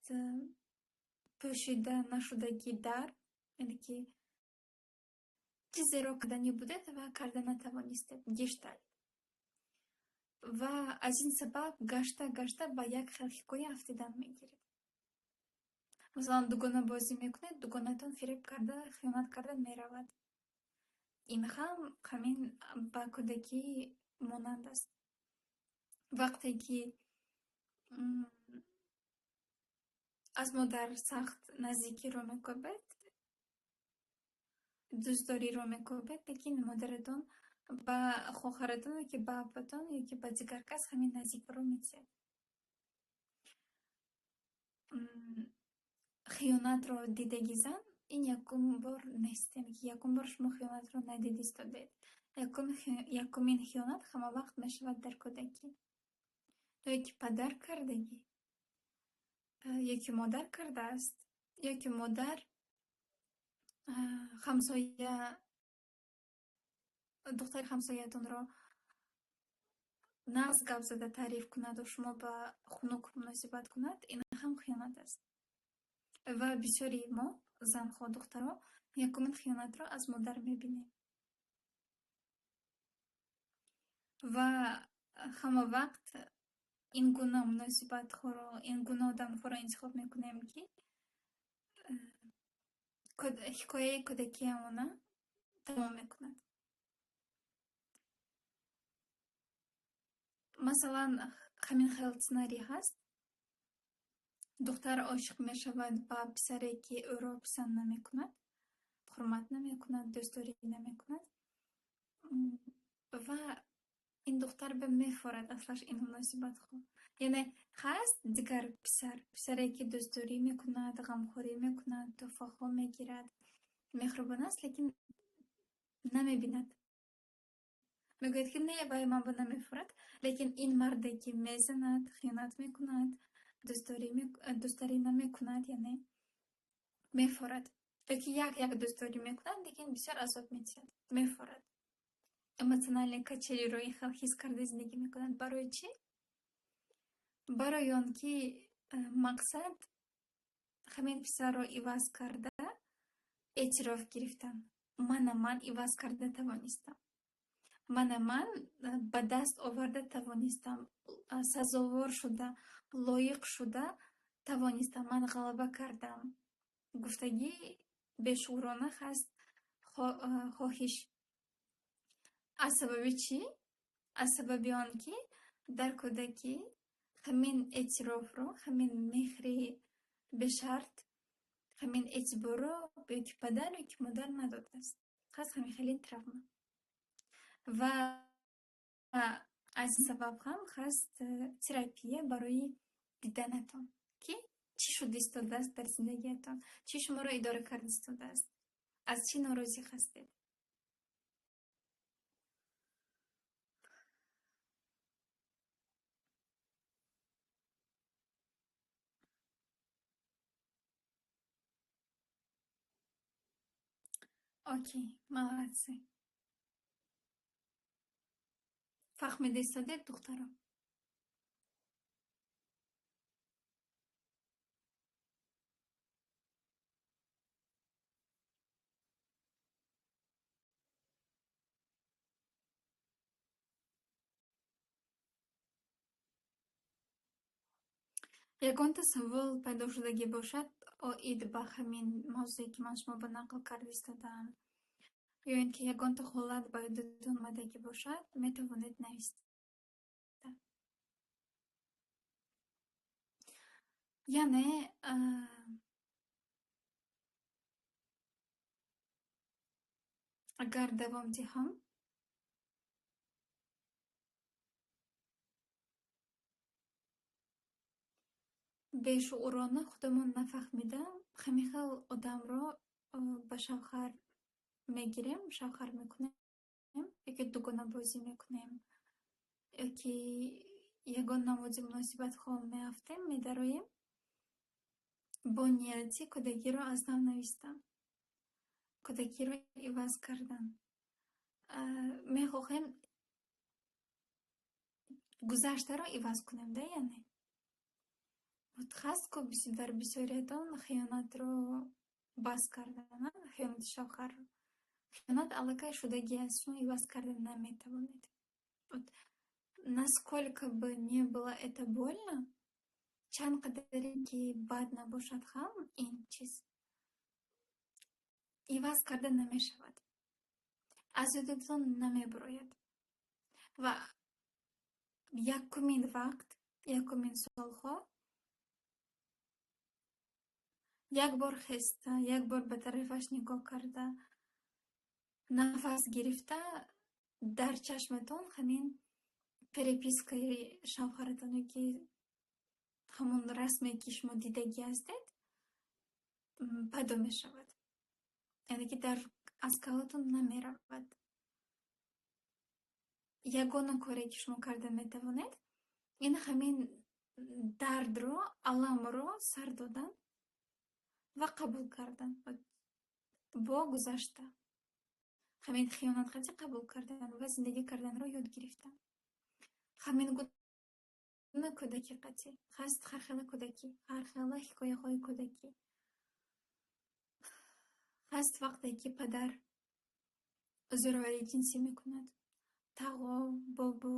пӯшида нашудагӣ дар, яъне ки чизеро кардани будед ва карда натавонистед, гештальт. Ва аз ин сабаб гашта ба як хел ҳикоя афтидан мегиред. Масалан, дугона бозӣ мекунед, дугонатон фиреб карда, хиёнат карда меравад. Ин ҳам ҳамин ба кӯдакӣ монанд аст. Вақте ки аз модар сахт наздикиро мекобед, дӯстдориро мекобед, лекин модаратон ба хоҳаратон ёки ба апатон ёки ба дигар кас ҳамин наздикиро медиҳед. Хиёнатро дидаги зан ин якум бор нест, яъне ки якум бор шумо хиёнатро надид истодед. Якумин хиёнат ҳамавақт мешавад дар кӯдакӣ. Ёки падар кардагӣ, ёки модар кардааст, ёки модар ҳамсоя, духтари ҳамсоятонро нағз гап зада таъриф кунаду шумо ба хунук муносибат кунад, ин ҳам хиёнат аст. Ва бисёри мо, занҳо, духтарҳо, якумин хиёнатро аз модар мебинем. Ва ҳама вақт ин гуна муносибатҳоро, ин гуна одамҳоро интихоб мекунем, ки ҳикояи кӯдакиамона тамом мекунад. Масалан, ҳамин хел сценарий ҳаст. Духтар ошиқ мешавад ба писаре, ки ӯро писанд намекунад, ҳурмат намекунад, дӯстдорӣ намекунад. Ва ин духтар мефорад аслаш ин муносибатҳо. Яъне ҳаст дигар писаре, ки дӯстдорӣ мекунад, ғамхорӣ мекунад, тӯҳфаҳо мегирад, меҳрубон аст, лекин намебинад. Мегӯяд, ки не, вай манба намефорад, лекин ин марде, ки мезанад, хиёнат мекунад, дӯстдорӣ намекунад, яъне мефорад. Ёки як дӯстдорӣ мекунад, лекин бисёр азоб медиҳад, мефорад. Эмоциональный качелиро ин хел ҳис карда зиндагӣ мекунад. Барои чӣ? Барои он ки мақсад ҳамин писарро иваз карда эътироф гирифтан. Ман иваз карда тавонистам. Ман ба даст оварда тавонистам. Сазовор шуда, лоиқ шуда тавонистам. Ман ғалаба кардам. Гуфтагӣ бешуурона ҳаст хоҳиш. Аз сабаби чӣ? Аз сабаби он ки дар кӯдакӣ ҳамин эътирофро, ҳамин меҳри бешарт, ҳамин эътиборро ёки падар ёки модар надодааст. Хас ҳамин хеле травма. Ва аз ин сабаб ҳам хаст терапия барои диданатон, ки чӣ шуд истодааст дар зиндагиятон, чӣ шуморо идора карда истодааст, аз чӣ норозӣ ҳастед. Окей, молодцы. Фаҳмида истодед, духтаро? Ягон тасаввул пайдо шудагӣ бошад оид ба ҳамин мавзӯе, ки ман шумо ба нақл карда истодаам, ё ин ки ягонта ҳолат ба ёдатон омадагӣ бошад, метавонед нависта. Яъне агар давом диҳам, бешуурона худамон нафаҳмида ҳамин хел одамро ба шавҳар мегирем, шавҳар мекунем, ёки дугонабозӣ мекунем, ёки ягон намуди муносибатҳо меафтем, медароем бо нияти кӯдагиро аз нав навистан, кӯдагиро иваз кардан. Мехоҳем гузаштаро иваз кунем, да, яъне хаст ку дар бисёриятон хиёнатро баҳс кардан, хиёнати шавҳарро. Хиёнат аллакай шудагӣ аст, шумо иваз карда наметавонед. Вот насколько бы не было это больно, чанд қадаре ки бад набошад ҳам ин чиз иваз карда намешавад, аз ёдатон намебурояд. Ва якумин вақт, якумин солҳо як бор хеста, як бор ба тарафаш нигоҳ карда, нафас гирифта, дар чашматон ҳамин перепискаи шавҳаратон ёки ҳамон расме ки шумо дидагӣ ҳастед пайдо мешавад. Яъне ки аз калотон намеравад. Ягона коре ки шумо карда метавонед, ин ҳамин дардро, аламро сар додан ва қабул кардан бо гузашта. ҳамин хиёнатхазӣ қабул кардан ва зиндагӣ карданро ёд гирифтан. ҳамин гуна кӯдаки қатъӣ хаст, ҳархела кӯдакӣ, ҳархела ҳикояҳои кӯдакӣ. ҳаст вақте ки падар зӯроварии ҷинсӣ мекунад, тағо, бобо,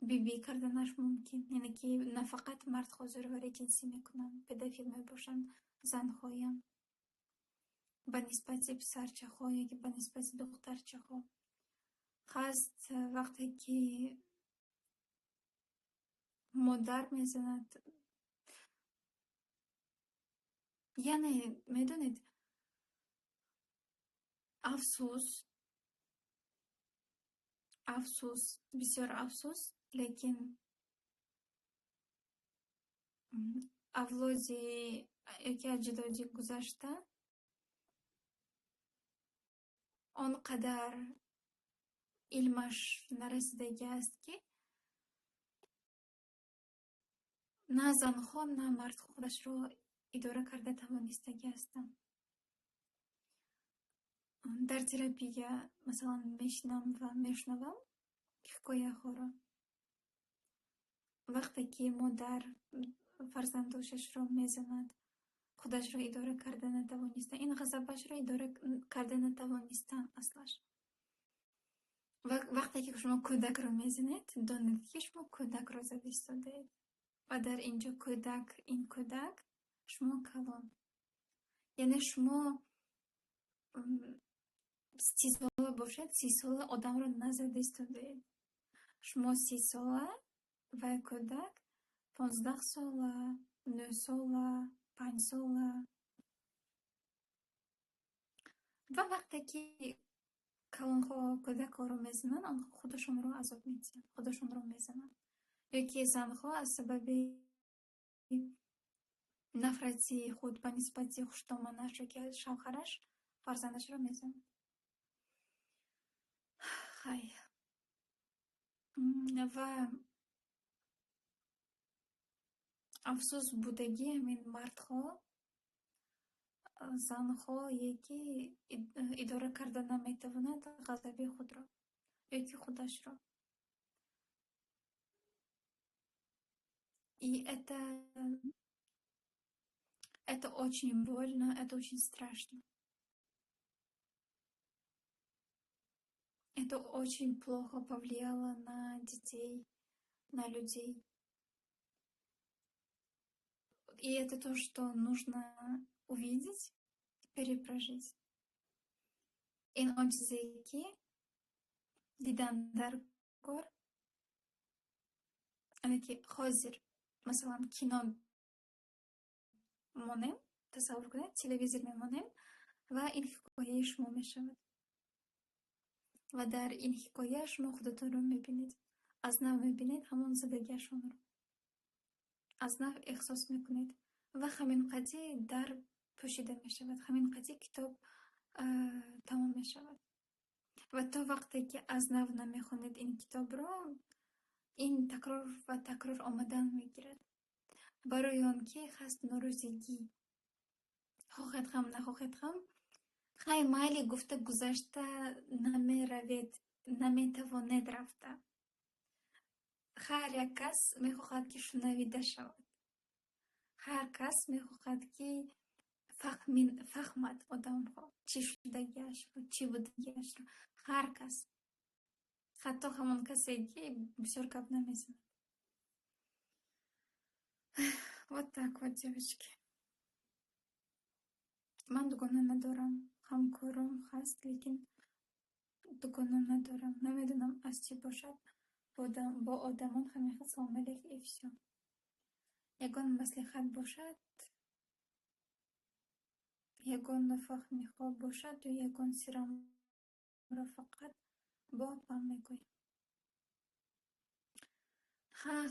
биби карданаш мумкин. Яъне ки на фақат мардҳо зӯроварии ҷинсӣ мекунанд, педофил мебошанд, занҳоям ба нисбати писарчаҳо ёки ба нисбати духтарчаҳо. Хаст вақте ки модар мезанад, яъне медонед, афсус, бисёр афсус, лекин авлоди ёки аҷдоди гузашта он қадар илмаш нарасидагӣ аст, ки на занҳо, на мардҳо худашро идора карда тавонистагӣ ҳастанд. Дар терапия масалан мешинам ва мешунавам ҳикояҳоро. Вақте ки модар фарзандошашро мезанад, худашро идора карда натавонистан, ин ғазабашро идора карда натавонистан аслаш. Вақте ки шумо кӯдакро мезанед, донед ки шумо кӯдакро зада истодаед. Ва дар инҷо кӯдак, ин кӯдак, шумо калон. Яъне шумо 30 сола бошад, 30 сола одамро назада истодаед. Шумо 30 сола ва кӯдак 15 сола, 9 сола, 5 сола. ва вақте ки калонҳо кӯдакҳоро мезананд, онҳо худашонро азоб медиҳанд, худашонро мезананд. Ёки занҳо аз сабаби нафрати худ ба нисбати хушдоманаш ёки шавҳараш фарзандашро мезанад. Хай. Ва афсӯс будагӣ ҳамин мардҳо, занҳое ки идора карда наметавонад ғазаби худро ёки худашро. И это очень больно, это очень страшно. Это очень плохо повлияло на детей, на людей. И это то, что нужно увидеть и перепрожить. Ин он чизе ки дидан дар кор, ки ҳозир масалан кино монем, тасаввур кунед, телевизор мемонем ва ин ҳикояи шумо мешавад. Ва дар ин ҳикоя шумо худатонро мебинед. Аз нав мебинед ҳамон задагиашонро. Аз нав эҳсос мекунед. Ва ҳамин қадӣ дар пӯшида мешавад. Ҳамин қадӣ китоб тамом мешавад. Ва то вақте ки аз нав намехонед ин китобро, ин такрор ва такрор омадан мегирад. Барои он ки ҳаст норӯзигӣ. Хоҳед хам, нахоҳед хам, хай майли гуфта гузашта намеравед, наметавонед рафта. Ҳар як кас мехоҳад ки шунавида шавад. ҳар кас мехоҳад ки фаҳмад одамҳо чӣ шудагиашро, чӣ будагиашро. ҳар кас, ҳатто ҳамон касе ки бисёр гап намезанад. Вот так вот, девочки. Ман дугона надорам. ҳамкором ҳаст, лекин дугона надорам. Намедонам аз чӣ бошад. Бо одамон ҳамин хел салом алейк и всё. Ягон маслиҳат бошад, ягон нафаҳми хоб бошад, ё ягон сирамро фақат бо опам мегӯям.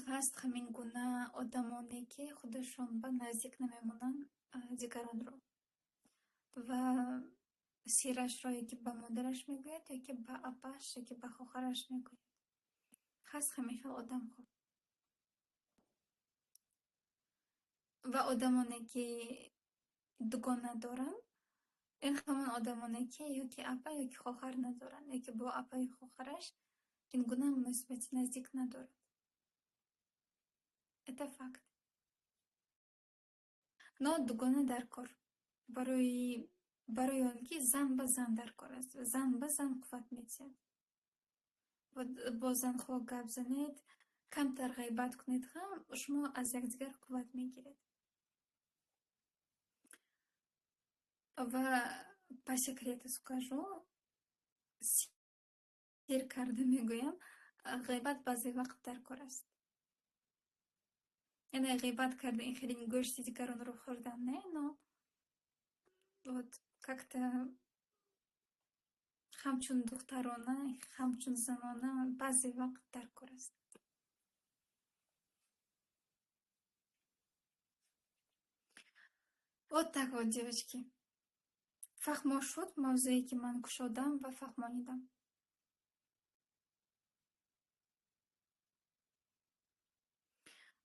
ҳаст ҳамин гуна одамоне ки худашон ба наздик намемонанд дигаронро ва сирашро ёки ба модараш мегӯяд, ёки ба апаш, ёки ба хоҳараш мегӯяд. ҳаст ҳамин хел одамҳо. Ва одамоне ки дугона доранд, ин ҳамон одамоне ки ёки апа ёки хоҳар надоранд, ёки бо апаи хоҳараш ин гуна муносибати наздик надорад. Это факт. Но дугона дар кор. Барои он ки зан ба зан дар кор аст. Зан ба зан қувват медиҳад. Бо занҳо гап занед, камтар ғайбат кунед ҳам, шумо аз якдигар қувват мегиред. Ва по секрету скажу, сир карда мегӯям, ғайбат баъзе вақт дар кор аст. Яъне ғайбат карда ин хелин гӯшти дигаронро хӯрдан не, но вот как-то ҳамчун духтарона, ҳамчун занона баъзе вақт дар кор аст. Вот так вот, девочки. Фаҳмо шуд мавзӯе ки ман кушодам ва фаҳмонидам.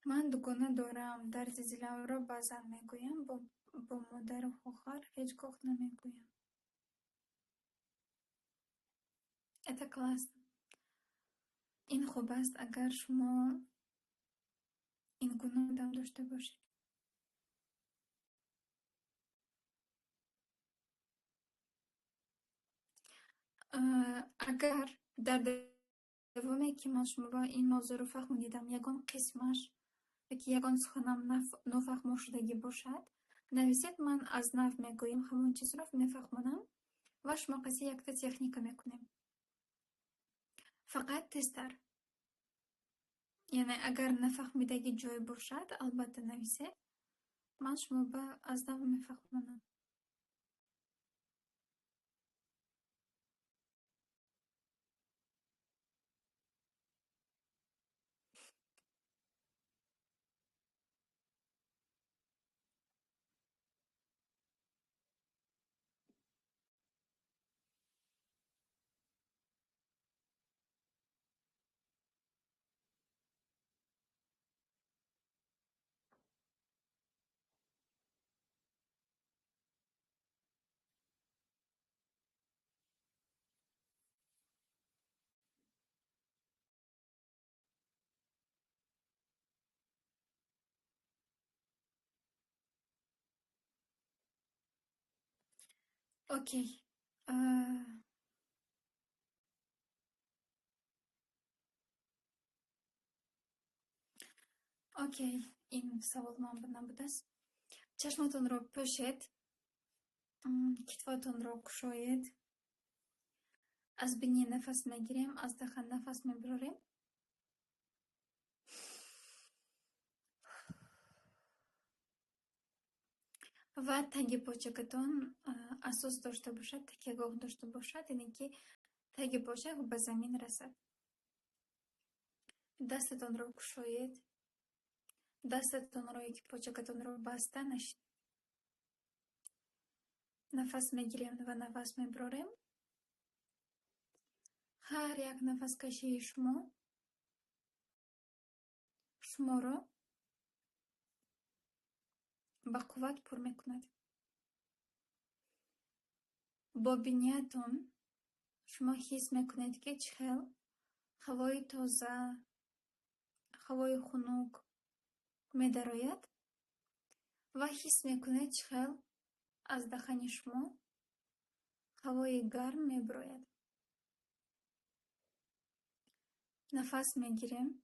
Ман дугона дорам, дарди диламро баъзан мегӯям, бо модару хоҳар ҳеҷ гоҳ намегӯям. Это классно. Ин хуб аст, агар шумо ин гуна одам дошта бошед. Агар дар давоме ки ман шуморо ин мавзӯъро фаҳмонидам, ягон қисмаш ёки ягон суханам нофаҳмо шудагӣ бошад, нависед, ман аз нав мегӯям, ҳамон чизро мефаҳмонам ва шумо қасди якта техника мекунем. Фақат тезтар. Яъне агар нафаҳмидагӣ ҷой бошад, албатта нависед من شما به از دم میفهمونم. اوکی. اوکی، این سوال من نبوده است. چشمتون رو پوشید، کتفتون رو گشایید. از بینی نفس میگیریم، از دهان نفس میبریم و تگ پاچکتون اساس داشته باشد، تکیهگاه داشته باشد، یعنی که تگ پاچک به زمین رسد. دستتون رو گشایید. دستتون رو یک پاچکتون رو بسته نشید. نفس میگیریم و نفس میبریم. هر یک نفس کشی شما رو با قوت پر میکند. با بینیتون شما حس میکنید که چخیل هوای تازه، هوای خنک میدراید و حس میکنید چخیل از دهان شما هوای گرم میبراید. نفس میگیریم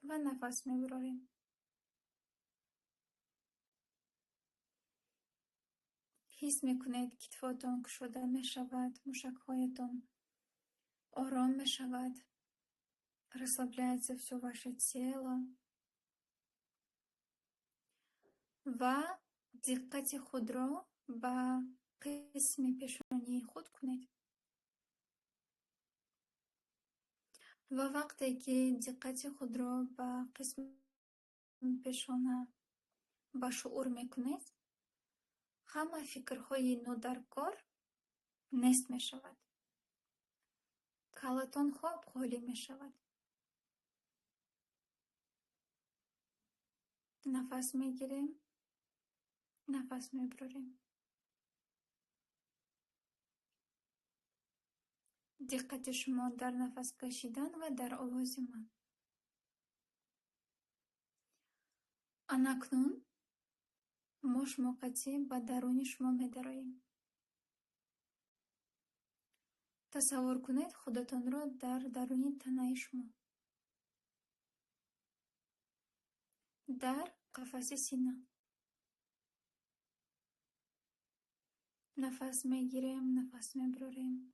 و نفس میبریم. حس میکنید کتفتون گشوده میشود، مشکهایتون آرام میشود. Расслабляется все ваше тело. و دقت خود را به قسم پیشانی خود کنید. و وقتی که دقت خود را به قسم پیشانه به شعور میکنید، همه فکرهای نودرکار نیست می شود. کلتان خواب خالی می شود. نفس میگیریم، نفس میبریم. دقت شما در نفس کشیدن و در آواز من. اکنون ما شما قطعی به درون شما میدراییم. تصور کنید خودتان را در درون تنه شما، در قفس سینه. نفس میگیریم، نفس میبریم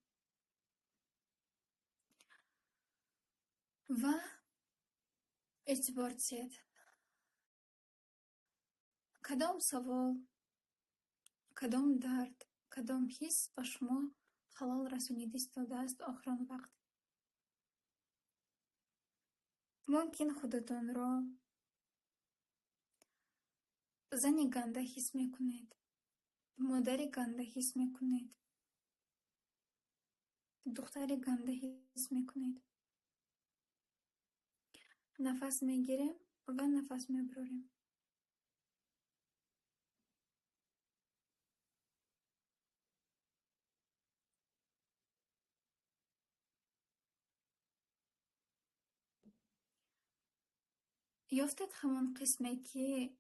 و اعتبار دید. کدام سوال، کدام درد، کدام حس به شما خلال رسانیده ایستاده است آخرین وقت. ممکن خودتان را زنی گنده حس میکنید، مادری گنده حس میکنید، دختری گنده حس میکنید. نفس میگیریم و نفس میبریم. یافتید همان قسمی که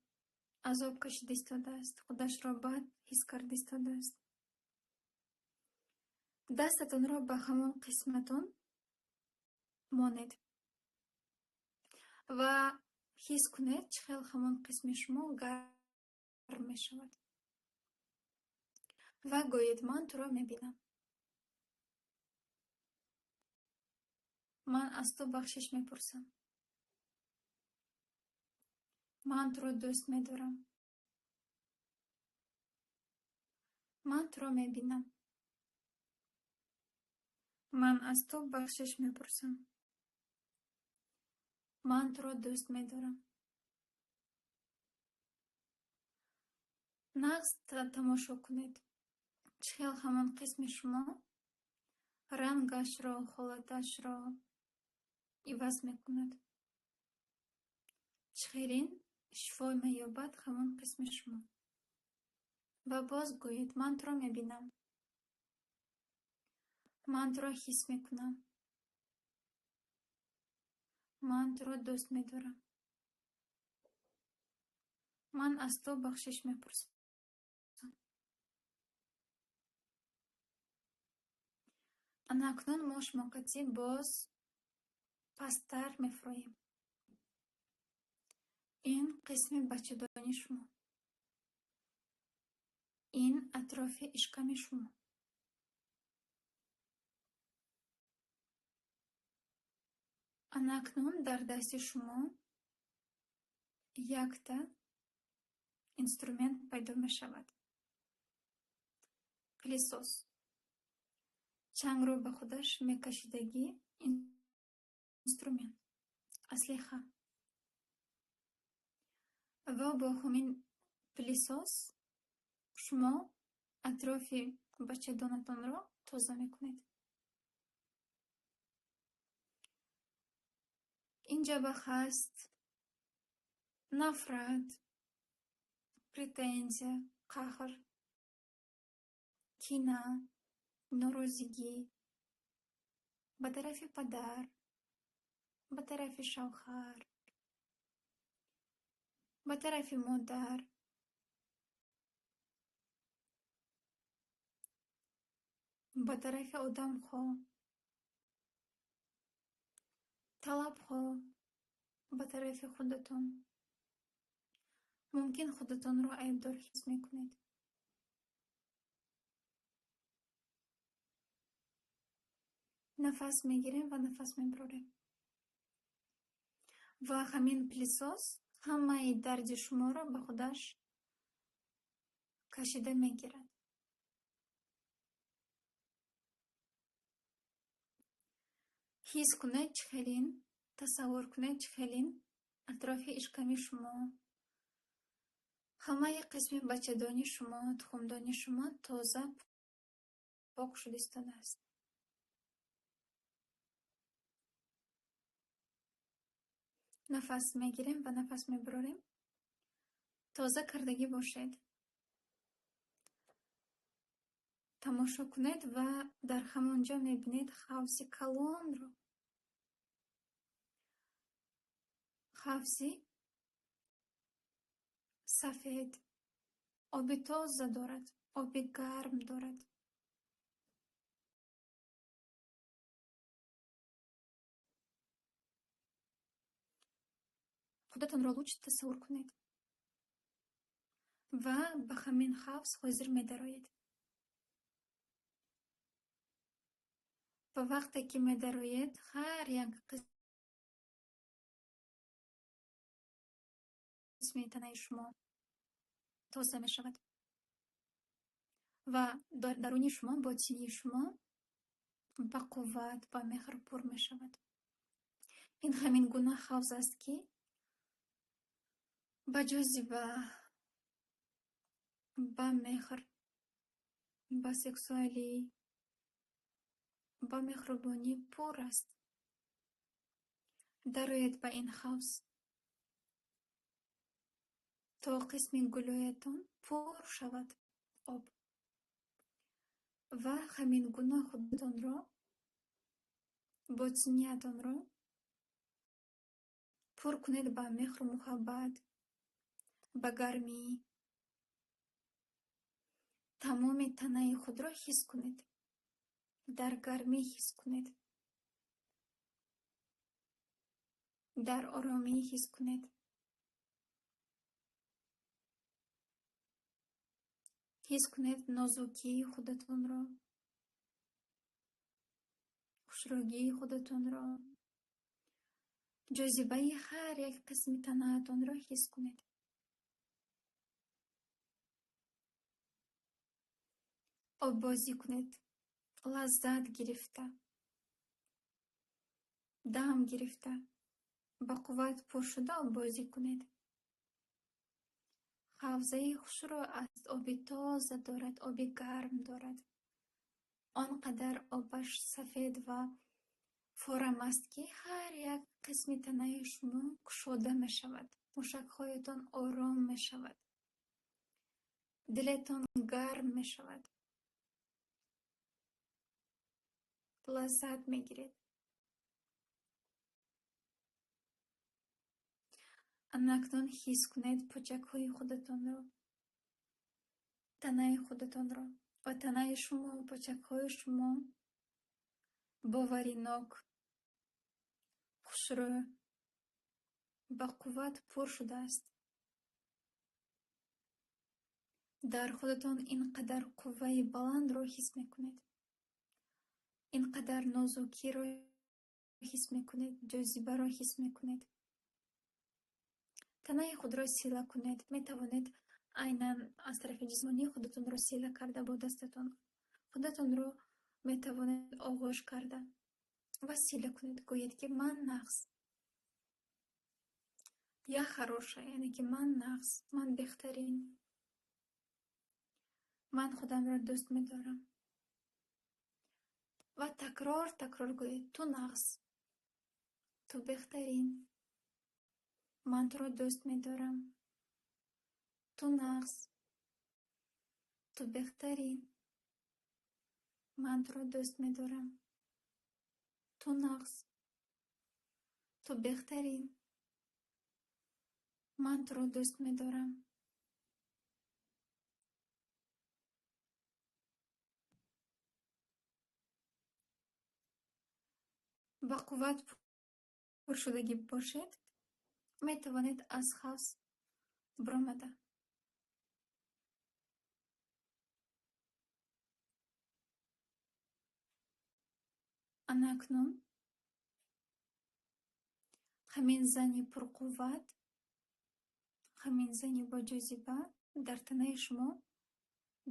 عذاب کشیده ایستاده است، خودش را بد حس کرده ایستاده است. دستتان را به همان قسمتان مانید و حس کنید چقدر همان قسم شما گرم می شود و گویید من تو را می بینم. من از تو بخشش می پرسم. من تو را دوست می دارم. من تو را میبینم. من از تو بخشش میپرسم. من تو را دوست میدارم. نقص تماشا کنید. چخیل همان قسم شما رنگش را حالتش را عوض میکند. چخیرین شفای میابد همان قسم شما. و باز گویید من تو را میبینم. من تو را حس میکنم. من تو را دوست میدارم. من از تو بخشش میپرسم. اکنون ما شماقتی باز پستر میفرویم. این قسم بچه‌دانی شما. این اطراف اشکم شما. اکنون در دست شما یک تا اینسترومنت پیدا می شود. پلیسوس. چنگ رو به خودش می کشیدگی اینسترومنت. اسلحه. و با همین پلیسوس شما اطراف بچه دانتان را تازه می کنید. اینجا بخ هست نفرت، پریتنزیا، قهر، کینه، ناراضگی به طرف پدر، به طرف شوهر، به طرف مادر، به طرف آدم ها، طلب ها، به طرف خودتان. ممکن خودتان را عیبدار حس می کنید. نفس می گیریم و نفس می براریم. و همین پلیسوس همه درد شما را به خودش کشیده می گیرد. حس کنید چخیلین، تصور کنید چخیلین اطراف اشکم شما همه قسم بچه‌دانی شما، تخمدانی شما تازه پاک شده ایستاده است. نفس میگیریم و نفس میبراریم. تازه کردگی باشید. تماشا کنید و در همانجا میبینید حوض کلان رو. حوضی سفید، آب تازه دارد، آب گرم دارد. خودتان را لوچ تصور کنید و به همین حوض حاضر می‌دارید. و وقتی که می‌دارید هر یک قسم تنه شما تازه می شود و درون شما، باطنی شما با قوت، با مهر پر می شود. این همین گونه حوض است که با جاذبه، با مهر، با سکسوالی، با مهربانی پر است. دارید با این حوض تا قسم گلویتان پر شود آب. و همین گونه خودتان را، باطنیتان را پر کنید با مهر و محبت، با گرمی. تمام تنه خود را حس کنید. در گرمی حس کنید. در آرامی حس کنید. حس کنید نازکی خودتان را، خوشروگی خودتان را، جاذبه هر یک قسم تنهاتان را حس کنید. оббозӣ кунед, лаззат гирифта, дам гирифта, ба қувват пур шуда оббозӣ кунед. ҳавзаи хушро аз оби тоза дорад, оби гарм дорад. Он қадар обаш сафед ва форам аст, ки ҳар як қисми танаи шумо кушода мешавад. мушакҳоятон ором мешавад. дилетон гарм мешавад. лаззат мегиред. анакнун ҳис кунед почакҳои худатонро, танаи худатонро ва танаи шумо, почакҳои шумо боваринок, хушрӯ, ба қувват пур шудааст. дар худатон ин қадар қувваи баландро ҳис мекунед. ин қадар нозукиро ҳис мекунед, ҷозибаро ҳис мекунед. танаи худро сила кунед. Метавонед айнан аз тарафи ҷисмонии худатонро сила карда бо дастатон худатонро метавонед оғош карда ва сила кунед. гӯед ки ман нағз, я хароша, яъне ки ман нағз, ман бехтарин, ман худамро дӯст медорам. ва такрор гӯед: ту нағз, ту бехтарин, ман туро дӯст медорам. ту нағз, ту бехтарин, ман туро дӯст медорам. ту нағз, ту бехтарин, ман туро дӯст медорам. ба қувват пуршудагӣ бошед, метавонед аз хавс биромада анакнун ҳамин зани пурқувват, ҳамин зани бо ҷозиба дар танаи шумо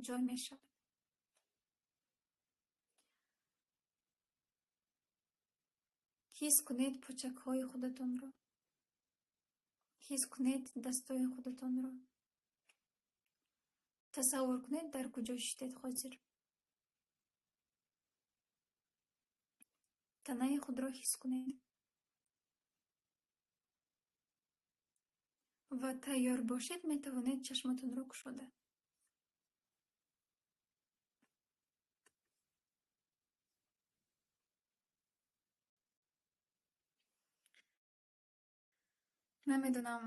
ҷой мешавад. ҳис кунед почакҳои худатонро, ҳис кунед дастҳои худатонро. тасаввур кунед, дар куҷо шудед ҳозир. танаи худро ҳис кунед ва тайёр бошед, метавонед чашмотонро кушода. намедонам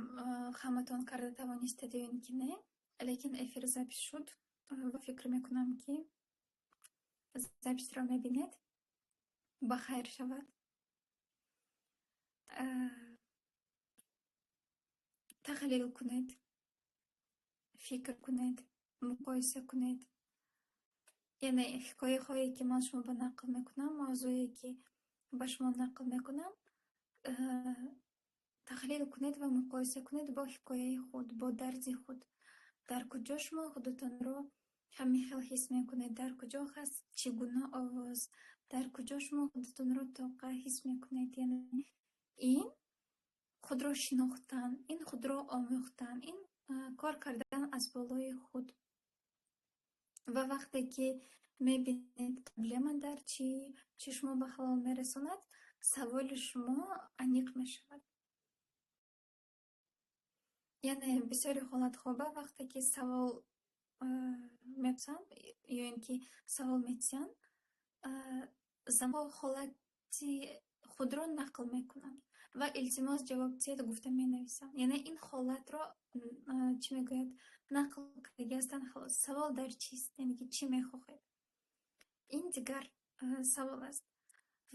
ҳаматон карда тавонистед ё ин ки не, лекин эфир запис шуд ва фикр мекунам, ки записро мебинед. ба хайр шавад. таҳлил кунед, фикр кунед, муқоиса кунед. яъне ҳикояҳое ки ман шуморо нақл мекунам, мавзӯе ки ба шумо нақл мекунам, таҳлил кунед ва муқоиса кунед бо ҳикояи худ, бо дарди худ. дар куҷо шумо худатонро ҳамин хел ҳис мекунед, дар куҷо ҳаст чӣ гуна овоз, дар куҷо шумо худатонро тоқа ҳис мекунед. яъне ин худро шинохтан, ин худро омӯхтан, ин кор кардан аз болои худ. ва вақте ки мебинед проблема дар чӣ шумо ба халол мерасонад, саволи шумо аниқ мешавад. яъне бисёри ҳолатҳо ба вақте ки савол мепурсанд ё ин ки савол метисанд, замон ҳолати худро нақл мекунанд ва илтимос ҷавоб диҳед гуфта менависанд. яъне ин ҳолатро чӣ мегӯяд, нақл карда ҳастанд. халос савол дар чист, яъне ки чӣ мехоҳед. ин дигар савол аст.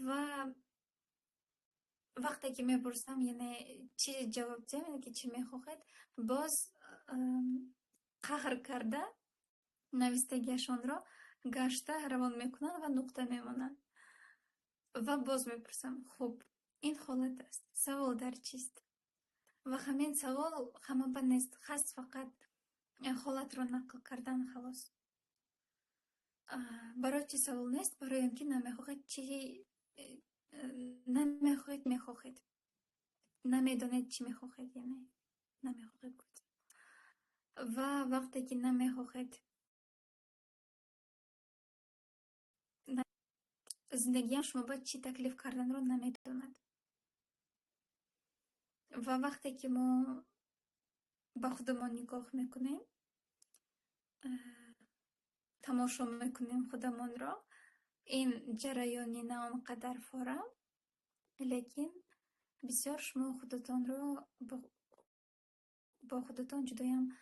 ва вақте ки мепурсам, яъне чӣ ҷавоб диҳам, яъне ки чӣ мехоҳед, боз қаҳр карда навистагиашонро гашта равон мекунанд ва нуқта мемонанд. ва боз мепурсам: хуб, ин ҳолат аст, савол дар чист? ва ҳамин савол ҳамаба нест, хаст фақат ҳолатро нақл кардан халос. برای چی سوال نیست، برای اینکه نمیخواهید چی نمیخواهید میخواهید، نمیدانید چی میخواهید، یعنی نمیخواهید گفت. و وقتی که نمیخواهید زندگی شما باید چی تکلیف کردن رو نمیداند. و وقتی که ما با خودمان نگاه میکنیم، تماشا میکنیم خودمان را، این جریانی نه آنقدر فورا، لیکن بسیار شما خودتان را با خودتان جدایم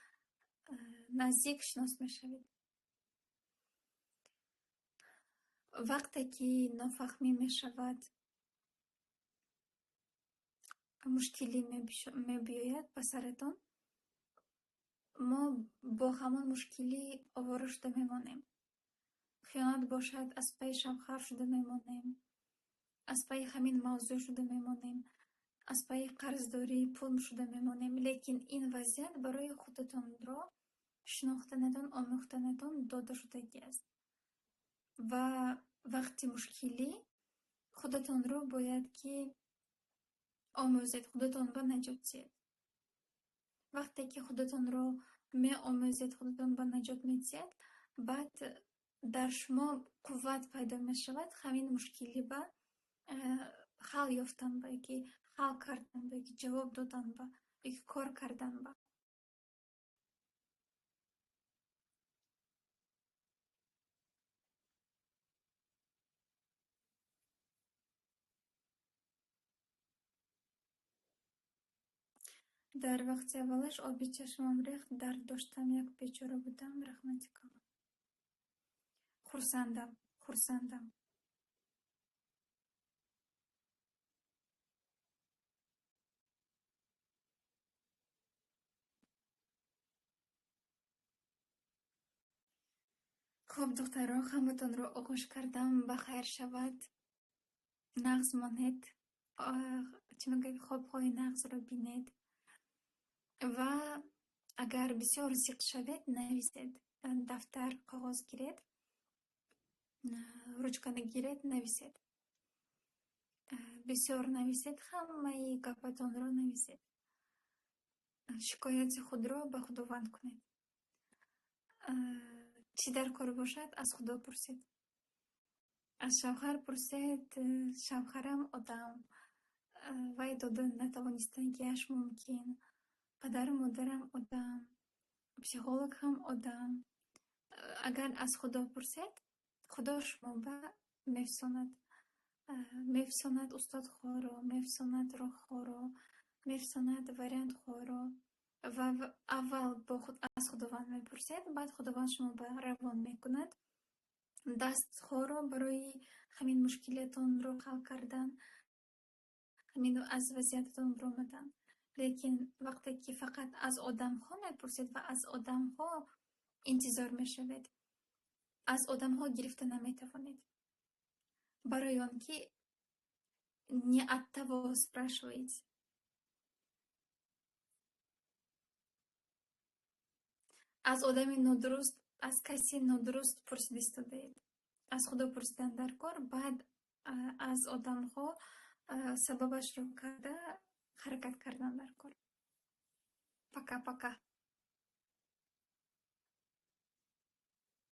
نزدیک شناس میشوید. وقتی که نافهمی میشود، مشکلی میبیاید به سرتان، ما با همان مشکلی آواره شده میمانیم. خیانت باشد از پی شوهر شده میمانیم، از پی همین موضوع شده میمانیم، از پی قرضداری پول شده میمانیم. لیکن این وضعیت برای خودتان را شناختنتان، آموختنتان داده شدگی است. و وقتی مشکلی خودتان را باید که آموزید، خودتان را نجات دهید. وقتی که خودتان را می آموزید، خودتان را نجات میدهید، بعد در شما قوت پیدا می شود همین مشکلی با حل یافتن، با که حل کردن، با که جواب دادن، با که کار کردن با. در وقت اولش آبی چشمم ریخت، درد داشتم، یک بیچاره بودم، رحمتی کنم. خرسندم. خب دختران، همتون رو آغوش کردم، بخیر شود، نغز مانید، چی میگه، خوابهای نغز رو بینید. و اگر بسیار زیق شوید نویسید، دفتر کاغذ گیرید، رучканы گیرید، نویسید، بسیار نویسید، همه گپتان رو نویسید، شکایت خود را به خداوند کنید. چی در کار باشد از خدا پرسید، از شوهر پرسید، شوهرم آدم وای داده نتوانستن گیش ممکن، پدر و مادرم آدم، پسیخولوگ هم آدم. اگر از خدا پرسید، خدا شما به میفساند، میفساند استاد خواه میفساند راه خواه میفساند وریانت خواه. و اول با خود از خداوند میپرسید، بعد خداوند شما به روان میکند دست خواه برای همین مشکلتون رو حل کردن، همین از وضعیتتون رو آمدن. لیکن وقتی که فقط از آدم ها میپرسید و از آدم ها انتظار میشوید، از آدم ها گرفته نمیتوانید، برای آنکه не от того спрашиваете. از آدم نادرست، از کسی نادرست پرسیده دهید. از خدا پرسیدن در کار، بعد از آدم ها سببش رو کرده حرکت کردن در کار. پکا پکا.